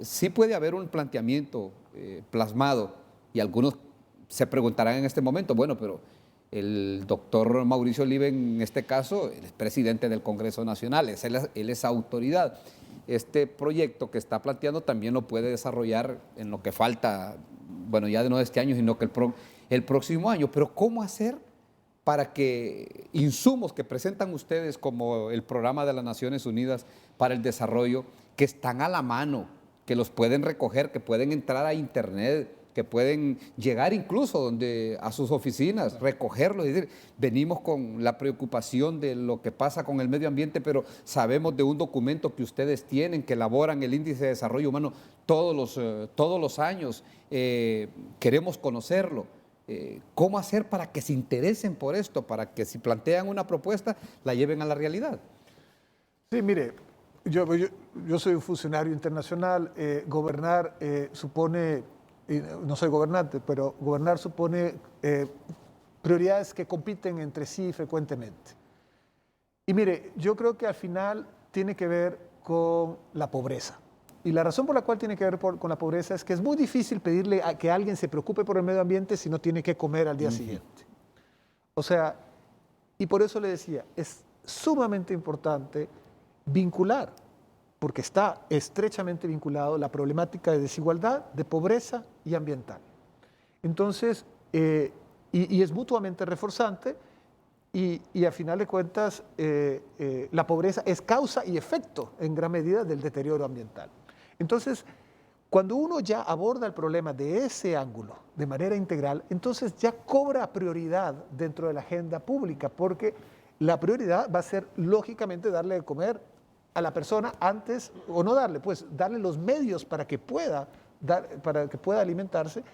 sí puede haber un planteamiento plasmado y algunos se preguntarán en este momento, bueno, pero el doctor Mauricio Oliva en este caso es presidente del Congreso Nacional, él es autoridad. Este proyecto que está planteando también lo puede desarrollar en lo que falta, bueno, ya no de este año, sino que el próximo año. Pero ¿cómo hacer para que insumos que presentan ustedes como el Programa de las Naciones Unidas para el Desarrollo, que están a la mano, que los pueden recoger, que pueden entrar a internet, que pueden llegar incluso a sus oficinas, recogerlo y decir, venimos con la preocupación de lo que pasa con el medio ambiente, pero sabemos de un documento que ustedes tienen, que elaboran el Índice de Desarrollo Humano todos los años, queremos conocerlo? ¿Cómo hacer para que se interesen por esto, para que si plantean una propuesta la lleven a la realidad? Sí, mire, yo soy un funcionario internacional, gobernar supone... No soy gobernante, pero gobernar supone prioridades que compiten entre sí frecuentemente. Y mire, yo creo que al final tiene que ver con la pobreza. Y la razón por la cual tiene que ver con la pobreza es que es muy difícil pedirle a que alguien se preocupe por el medio ambiente si no tiene que comer al día siguiente. O sea, y por eso le decía, es sumamente importante vincular, porque está estrechamente vinculado la problemática de desigualdad, de pobreza y ambiental. Entonces, y es mutuamente reforzante y a final de cuentas la pobreza es causa y efecto en gran medida del deterioro ambiental. Entonces, cuando uno ya aborda el problema de ese ángulo de manera integral, entonces ya cobra prioridad dentro de la agenda pública, porque la prioridad va a ser lógicamente darle de comer a la persona antes, o no darle, pues darle los medios para que pueda alimentarse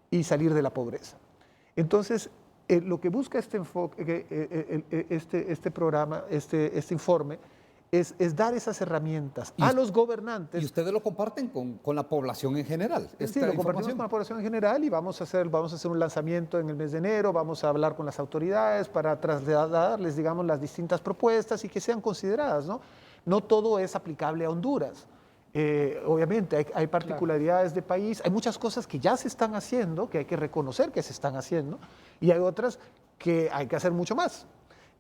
y salir de la pobreza. Entonces, lo que busca este enfoque, este programa, este informe, es dar esas herramientas a los gobernantes. Y ustedes lo comparten con la población en general. Sí, lo compartimos con la población en general y vamos a hacer un lanzamiento en el mes de enero, vamos a hablar con las autoridades para trasladarles, digamos, las distintas propuestas y que sean consideradas, ¿no? No todo es aplicable a Honduras. Obviamente hay particularidades de país, hay muchas cosas que ya se están haciendo, que hay que reconocer que se están haciendo, y hay otras que hay que hacer mucho más.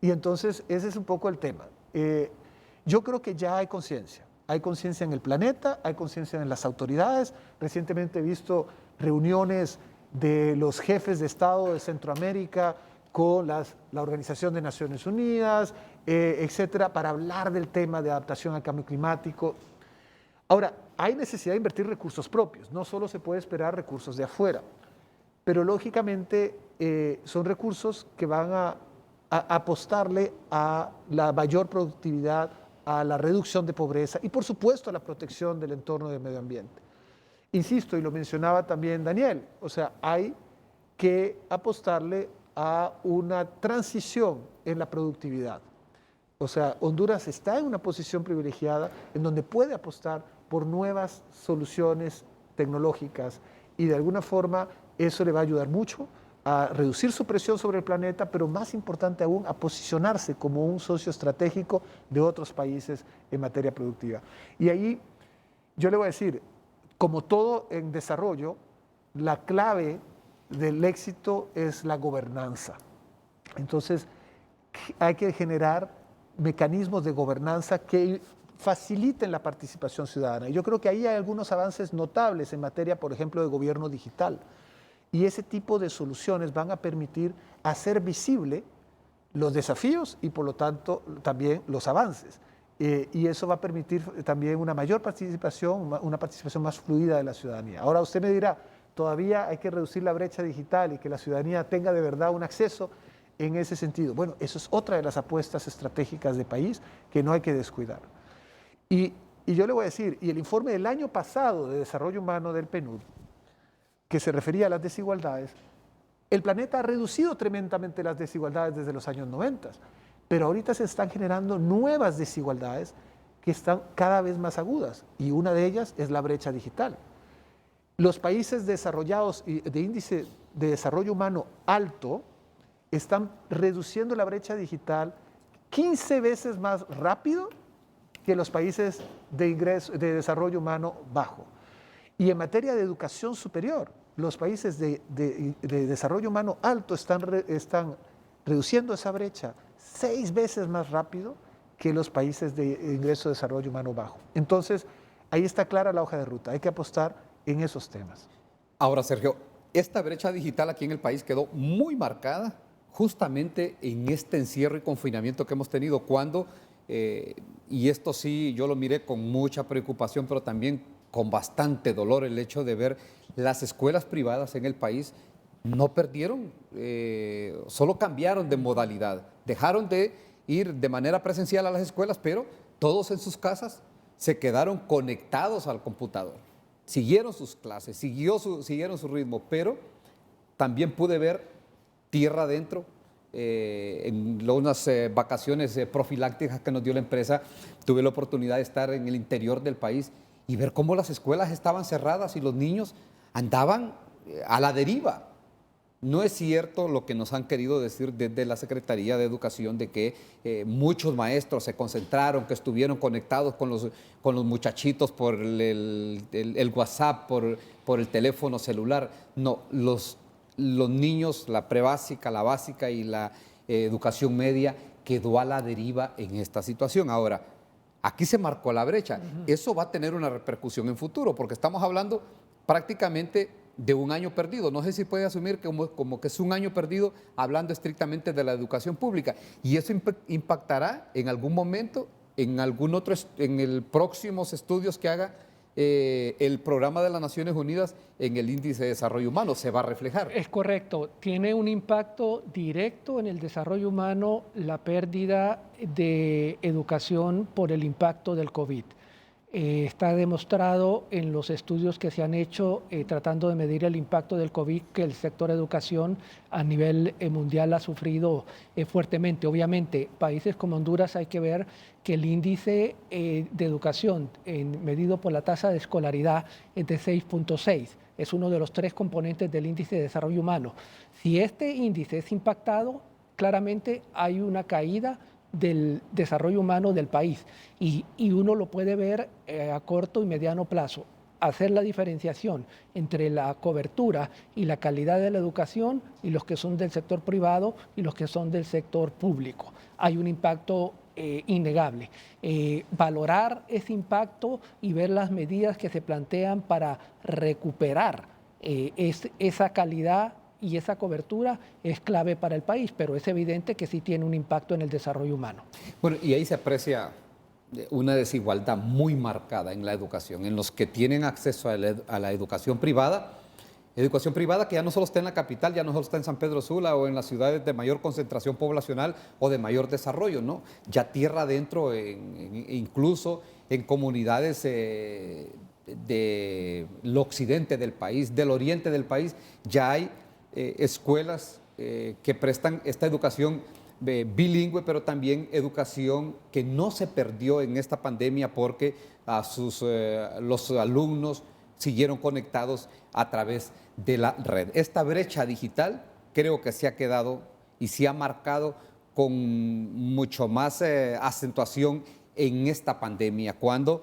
Y entonces ese es un poco el tema. Yo creo que ya hay conciencia en el planeta, hay conciencia en las autoridades. Recientemente he visto reuniones de los jefes de Estado de Centroamérica con la Organización de Naciones Unidas, etcétera, para hablar del tema de adaptación al cambio climático. Ahora, hay necesidad de invertir recursos propios, no solo se puede esperar recursos de afuera, pero lógicamente son recursos que van a apostarle a la mayor productividad, a la reducción de pobreza y por supuesto a la protección del entorno del medio ambiente. Insisto, y lo mencionaba también Daniel, o sea, hay que apostarle a una transición en la productividad. O sea, Honduras está en una posición privilegiada en donde puede apostar por nuevas soluciones tecnológicas y de alguna forma eso le va a ayudar mucho a reducir su presión sobre el planeta, pero más importante aún, a posicionarse como un socio estratégico de otros países en materia productiva. Y ahí yo le voy a decir, como todo en desarrollo, la clave del éxito es la gobernanza. Entonces, hay que generar mecanismos de gobernanza que faciliten la participación ciudadana. Y yo creo que ahí hay algunos avances notables en materia, por ejemplo, de gobierno digital. Y ese tipo de soluciones van a permitir hacer visible los desafíos y, por lo tanto, también los avances. Y eso va a permitir también una mayor participación, una participación más fluida de la ciudadanía. Ahora usted me dirá, todavía hay que reducir la brecha digital y que la ciudadanía tenga de verdad un acceso en ese sentido. Bueno, eso es otra de las apuestas estratégicas de país que no hay que descuidar. Y yo le voy a decir, y el informe del año pasado de Desarrollo Humano del PNUD, que se refería a las desigualdades, el planeta ha reducido tremendamente las desigualdades desde los años 90, pero ahorita se están generando nuevas desigualdades que están cada vez más agudas, y una de ellas es la brecha digital. Los países desarrollados y de índice de desarrollo humano alto están reduciendo la brecha digital 15 veces más rápido que los países de desarrollo humano bajo. Y en materia de educación superior, los países de desarrollo humano alto están reduciendo esa brecha 6 veces más rápido que los países de ingreso de desarrollo humano bajo. Entonces, ahí está clara la hoja de ruta, hay que apostar en esos temas. Ahora, Sergio, esta brecha digital aquí en el país quedó muy marcada justamente en este encierro y confinamiento que hemos tenido, cuando, y esto sí, yo lo miré con mucha preocupación, pero también con bastante dolor, el hecho de ver las escuelas privadas en el país no perdieron, solo cambiaron de modalidad, dejaron de ir de manera presencial a las escuelas, pero todos en sus casas se quedaron conectados al computador, siguieron sus clases, siguieron su ritmo, pero también pude ver tierra adentro. En unas vacaciones profilácticas que nos dio la empresa, tuve la oportunidad de estar en el interior del país y ver cómo las escuelas estaban cerradas y los niños andaban a la deriva. No es cierto lo que nos han querido decir desde la Secretaría de Educación de que muchos maestros se concentraron, que estuvieron conectados con los muchachitos por el WhatsApp, por el teléfono celular. No, los niños, la prebásica, la básica y la educación media quedó a la deriva en esta situación. Ahora, aquí se marcó la brecha. Eso va a tener una repercusión en futuro, porque estamos hablando prácticamente de un año perdido. No sé si puede asumir como que es un año perdido hablando estrictamente de la educación pública. Y eso impactará en algún momento, en algún otro, en el próximos estudios que haga el programa de las Naciones Unidas en el índice de desarrollo humano. Se va a reflejar. Es correcto. Tiene un impacto directo en el desarrollo humano la pérdida de educación por el impacto del COVID. Está demostrado en los estudios que se han hecho tratando de medir el impacto del COVID que el sector educación a nivel mundial ha sufrido fuertemente. Obviamente, países como Honduras hay que ver que el índice de educación medido por la tasa de escolaridad es de 6.6. Es uno de los 3 componentes del índice de desarrollo humano. Si este índice es impactado, claramente hay una caída del desarrollo humano del país y uno lo puede ver a corto y mediano plazo. Hacer la diferenciación entre la cobertura y la calidad de la educación y los que son del sector privado y los que son del sector público. Hay un impacto innegable. Valorar ese impacto y ver las medidas que se plantean para recuperar esa calidad y esa cobertura es clave para el país, pero es evidente que sí tiene un impacto en el desarrollo humano. Bueno, y ahí se aprecia una desigualdad muy marcada en la educación, en los que tienen acceso a la educación privada que ya no solo está en la capital, ya no solo está en San Pedro Sula o en las ciudades de mayor concentración poblacional o de mayor desarrollo, ¿no? Ya tierra adentro, incluso en comunidades del occidente del país, del oriente del país, ya hay escuelas que prestan esta educación bilingüe, pero también educación que no se perdió en esta pandemia porque los alumnos siguieron conectados a través de la red. Esta brecha digital creo que se ha quedado y se ha marcado con mucho más acentuación en esta pandemia, cuando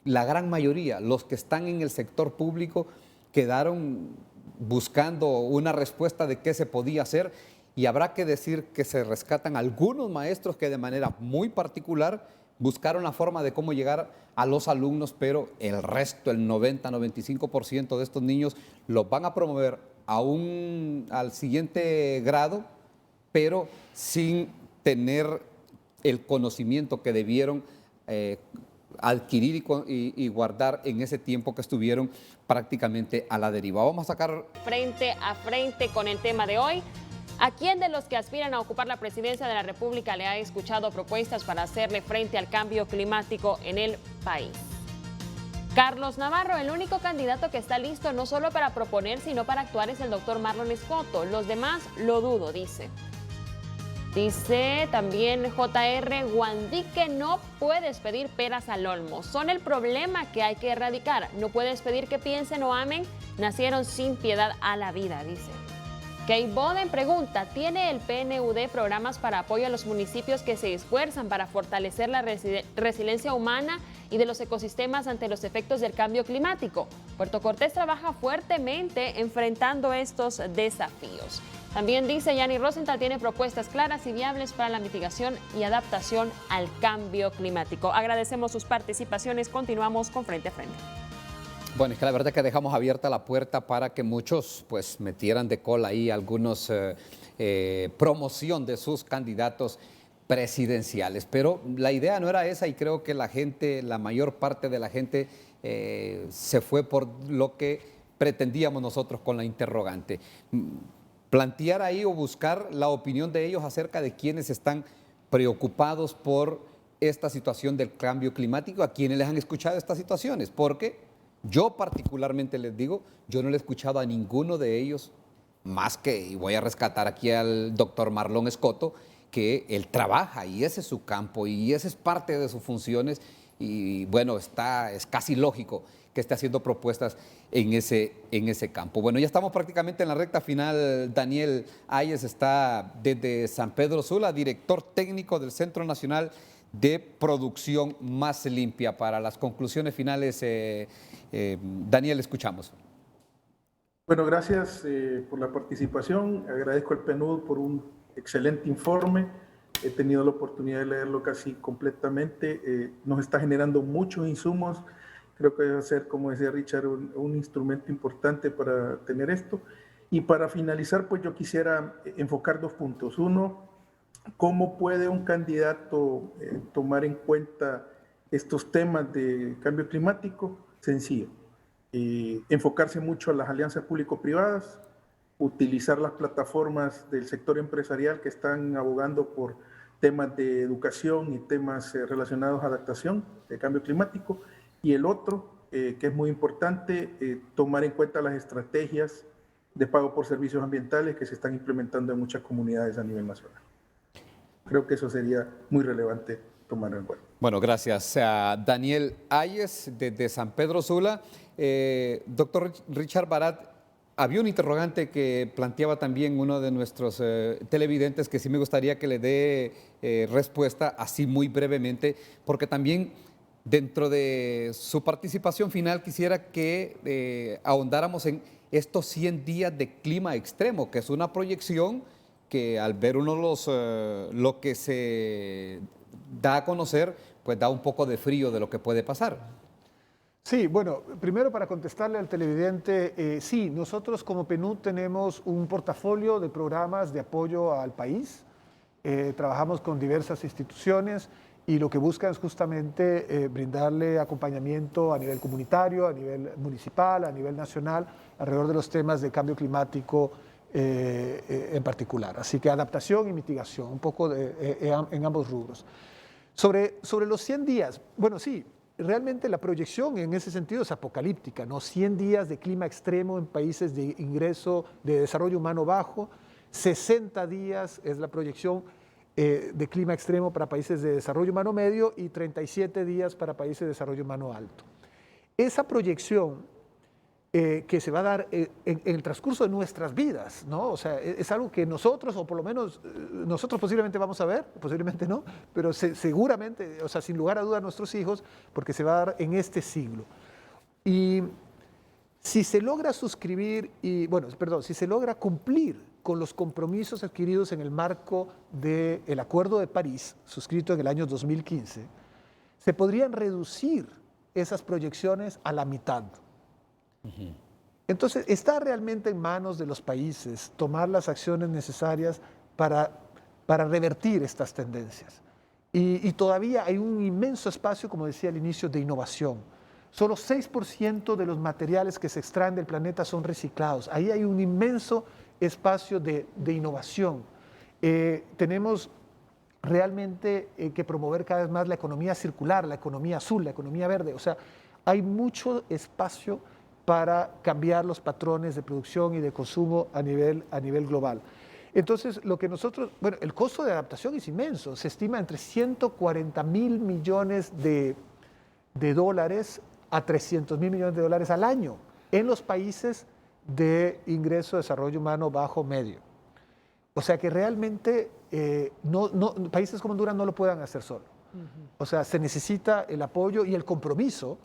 la gran mayoría, los que están en el sector público, quedaron buscando una respuesta de qué se podía hacer, y habrá que decir que se rescatan algunos maestros que de manera muy particular buscaron la forma de cómo llegar a los alumnos, pero el resto, el 90-95% de estos niños los van a promover al siguiente grado, pero sin tener el conocimiento que debieron adquirir y guardar en ese tiempo que estuvieron prácticamente a la deriva. Vamos a sacar frente a frente con el tema de hoy. ¿A quién de los que aspiran a ocupar la presidencia de la República le ha escuchado propuestas para hacerle frente al cambio climático en el país? Carlos Navarro, el único candidato que está listo no solo para proponer, sino para actuar, es el doctor Marlon Escoto. Los demás lo dudo, dice. Dice también JR Guandique, no puedes pedir peras al olmo. Son el problema que hay que erradicar. No puedes pedir que piensen o amen. Nacieron sin piedad a la vida, dice. Kay Boden pregunta, ¿tiene el PNUD programas para apoyo a los municipios que se esfuerzan para fortalecer la resiliencia humana y de los ecosistemas ante los efectos del cambio climático? Puerto Cortés trabaja fuertemente enfrentando estos desafíos. También dice Yanni Rosenthal, tiene propuestas claras y viables para la mitigación y adaptación al cambio climático. Agradecemos sus participaciones. Continuamos con Frente a Frente. Bueno, es que la verdad es que dejamos abierta la puerta para que muchos pues metieran de cola ahí algunos promoción de sus candidatos presidenciales. Pero la idea no era esa, y creo que la mayor parte de la gente se fue por lo que pretendíamos nosotros con la interrogante. Plantear ahí o buscar la opinión de ellos acerca de quienes están preocupados por esta situación del cambio climático, a quienes les han escuchado estas situaciones, porque yo particularmente les digo, yo no le he escuchado a ninguno de ellos, más que, y voy a rescatar aquí al doctor Marlon Escoto, que él trabaja y ese es su campo y esa es parte de sus funciones, y bueno, es casi lógico que esté haciendo propuestas en ese campo. Bueno, ya estamos prácticamente en la recta final. Daniel Ayes está desde San Pedro Sula, director técnico del Centro Nacional de Producción Más Limpia. Para las conclusiones finales, Daniel, escuchamos. Bueno, gracias por la participación. Agradezco al PNUD por un excelente informe. He tenido la oportunidad de leerlo casi completamente. Nos está generando muchos insumos Creo que va a ser, como decía Richard, un instrumento importante para tener esto. Y para finalizar, pues yo quisiera enfocar 2 puntos. Uno, ¿cómo puede un candidato tomar en cuenta estos temas de cambio climático? Sencillo. Enfocarse mucho a las alianzas público-privadas, utilizar las plataformas del sector empresarial que están abogando por temas de educación y temas relacionados a adaptación de cambio climático. Y el otro, que es muy importante, tomar en cuenta las estrategias de pago por servicios ambientales que se están implementando en muchas comunidades a nivel nacional. Creo que eso sería muy relevante tomarlo en cuenta. Bueno, gracias a Daniel Ayes desde San Pedro Sula. Doctor Richard Barat, había un interrogante que planteaba también uno de nuestros televidentes que sí me gustaría que le dé respuesta así muy brevemente, porque también dentro de su participación final quisiera que ahondáramos en estos 100 días de clima extremo, que es una proyección que al ver uno lo que se da a conocer, pues da un poco de frío de lo que puede pasar. Sí, bueno, primero para contestarle al televidente, sí, nosotros como PNUD tenemos un portafolio de programas de apoyo al país, trabajamos con diversas instituciones y lo que buscan es justamente brindarle acompañamiento a nivel comunitario, a nivel municipal, a nivel nacional, alrededor de los temas de cambio climático en particular. Así que adaptación y mitigación, un poco en ambos rubros. Sobre los 100 días, bueno, sí, realmente la proyección en ese sentido es apocalíptica, ¿no? 100 días de clima extremo en países de ingreso de desarrollo humano bajo, 60 días es la proyección de clima extremo para países de desarrollo humano medio y 37 días para países de desarrollo humano alto. Esa proyección que se va a dar en el transcurso de nuestras vidas, ¿no? O sea, es algo que nosotros, o por lo menos nosotros posiblemente vamos a ver, posiblemente no, pero seguramente, o sea, sin lugar a dudas nuestros hijos, porque se va a dar en este siglo. Y si se logra suscribir, si se logra cumplir con los compromisos adquiridos en el marco del Acuerdo de París, suscrito en el año 2015, se podrían reducir esas proyecciones a la mitad. Entonces, está realmente en manos de los países tomar las acciones necesarias para revertir estas tendencias. Y todavía hay un inmenso espacio, como decía al inicio, de innovación. Solo 6% de los materiales que se extraen del planeta son reciclados. Ahí hay un inmenso espacio de innovación. Tenemos realmente que promover cada vez más la economía circular, la economía azul, la economía verde. O sea, hay mucho espacio para cambiar los patrones de producción y de consumo a nivel global. Entonces, lo que nosotros, bueno, el costo de adaptación es inmenso, se estima entre 140.000 millones de dólares a 300.000 millones de dólares al año en los países de ingreso, desarrollo humano bajo medio. O sea que realmente países como Honduras no lo puedan hacer solo. O sea, se necesita el apoyo y el compromiso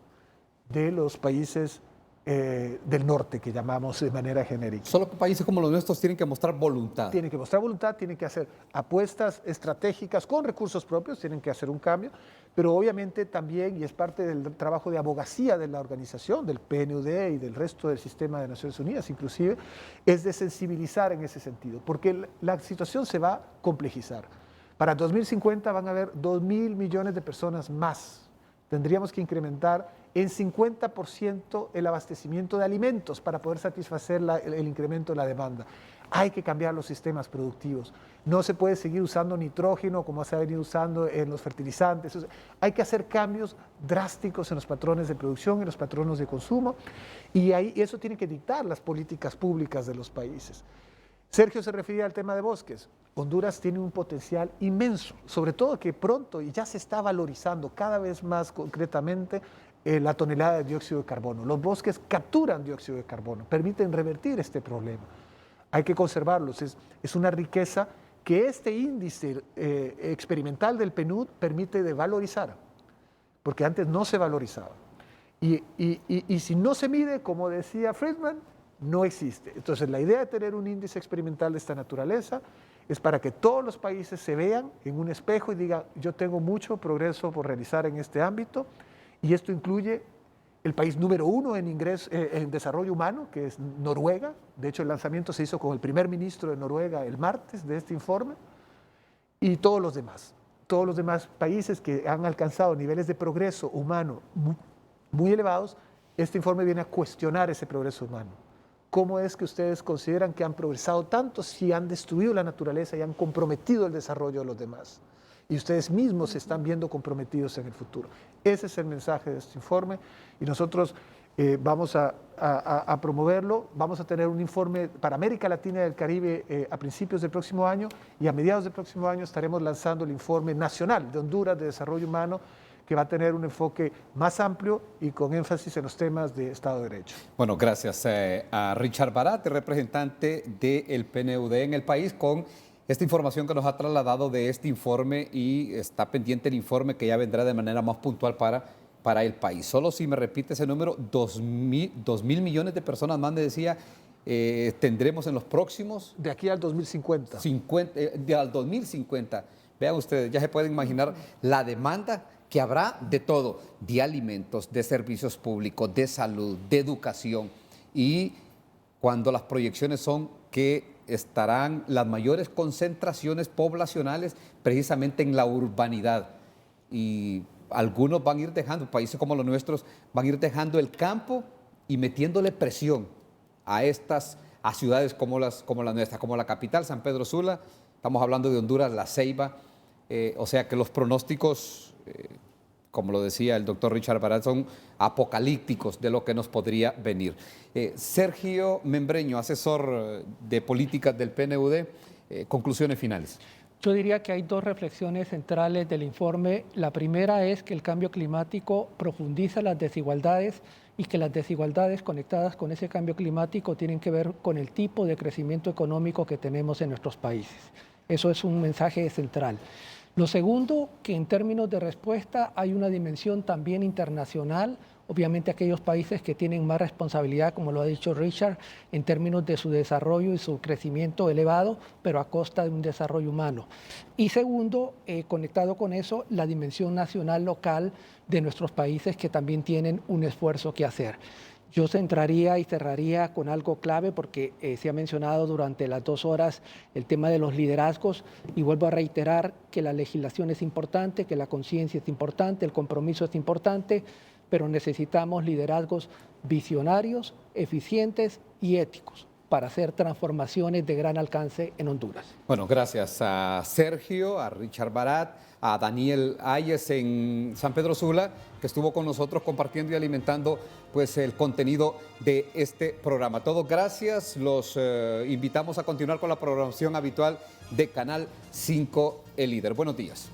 de los países del norte, que llamamos de manera genérica. Solo que países como los nuestros tienen que mostrar voluntad. Tienen que mostrar voluntad, tienen que hacer apuestas estratégicas con recursos propios, tienen que hacer un cambio, pero obviamente también, y es parte del trabajo de abogacía de la organización, del PNUD y del resto del sistema de Naciones Unidas inclusive, es de sensibilizar en ese sentido, porque la situación se va a complejizar. Para 2050 van a haber 2.000 millones de personas más. Tendríamos que incrementar en 50% el abastecimiento de alimentos para poder satisfacer el incremento de la demanda. Hay que cambiar los sistemas productivos. No se puede seguir usando nitrógeno como se ha venido usando en los fertilizantes. Hay que hacer cambios drásticos en los patrones de producción, en los patrones de consumo, y eso tiene que dictar las políticas públicas de los países. Sergio se refería al tema de bosques. Honduras tiene un potencial inmenso, sobre todo que pronto, y ya se está valorizando cada vez más concretamente, la tonelada de dióxido de carbono. Los bosques capturan dióxido de carbono, permiten revertir este problema. Hay que conservarlos, es una riqueza que este índice experimental del PNUD permite de valorizar, porque antes no se valorizaba. Y si no se mide, como decía Friedman, no existe. Entonces, la idea de tener un índice experimental de esta naturaleza es para que todos los países se vean en un espejo y digan, yo tengo mucho progreso por realizar en este ámbito, y esto incluye el país número 1 en desarrollo humano, que es Noruega. De hecho, el lanzamiento se hizo con el primer ministro de Noruega el martes de este informe, y todos los demás países que han alcanzado niveles de progreso humano muy elevados. Este informe viene a cuestionar ese progreso humano. ¿Cómo es que ustedes consideran que han progresado tanto si han destruido la naturaleza y han comprometido el desarrollo de los demás? Y ustedes mismos se están viendo comprometidos en el futuro. Ese es el mensaje de este informe, y nosotros vamos a promoverlo. Vamos a tener un informe para América Latina y el Caribe a principios del próximo año, y a mediados del próximo año estaremos lanzando el informe nacional de Honduras de desarrollo humano, que va a tener un enfoque más amplio y con énfasis en los temas de Estado de Derecho. Bueno, gracias a Richard Barat, representante del PNUD en el país, con esta información que nos ha trasladado de este informe, y está pendiente el informe que ya vendrá de manera más puntual para el país. Solo si me repite ese número, 2.000 millones de personas más, me decía, tendremos en los próximos... De aquí al 2050. Al 2050. Vean ustedes, ya se pueden imaginar la demanda que habrá de todo, de alimentos, de servicios públicos, de salud, de educación, y cuando las proyecciones son que estarán las mayores concentraciones poblacionales precisamente en la urbanidad, y algunos van a ir dejando, países como los nuestros, van a ir dejando el campo y metiéndole presión a ciudades como las nuestras, como la capital, San Pedro Sula. Estamos hablando de Honduras, La Ceiba, o sea que los pronósticos, como lo decía el doctor Richard Barat, son apocalípticos de lo que nos podría venir. Sergio Membreño, asesor de políticas del PNUD, conclusiones finales. Yo diría que hay dos reflexiones centrales del informe. La primera es que el cambio climático profundiza las desigualdades, y que las desigualdades conectadas con ese cambio climático tienen que ver con el tipo de crecimiento económico que tenemos en nuestros países. Eso es un mensaje central. Lo segundo, que en términos de respuesta hay una dimensión también internacional. Obviamente aquellos países que tienen más responsabilidad, como lo ha dicho Richard, en términos de su desarrollo y su crecimiento elevado, pero a costa de un desarrollo humano. Y segundo, conectado con eso, la dimensión nacional local de nuestros países, que también tienen un esfuerzo que hacer. Yo centraría y cerraría con algo clave, porque se ha mencionado durante las 2 horas el tema de los liderazgos, y vuelvo a reiterar que la legislación es importante, que la conciencia es importante, el compromiso es importante, pero necesitamos liderazgos visionarios, eficientes y éticos para hacer transformaciones de gran alcance en Honduras. Bueno, gracias a Sergio, a Richard Barat, a Daniel Ayes en San Pedro Sula, que estuvo con nosotros compartiendo y alimentando pues el contenido de este programa. Todos gracias, los invitamos a continuar con la programación habitual de Canal 5 El Líder. Buenos días.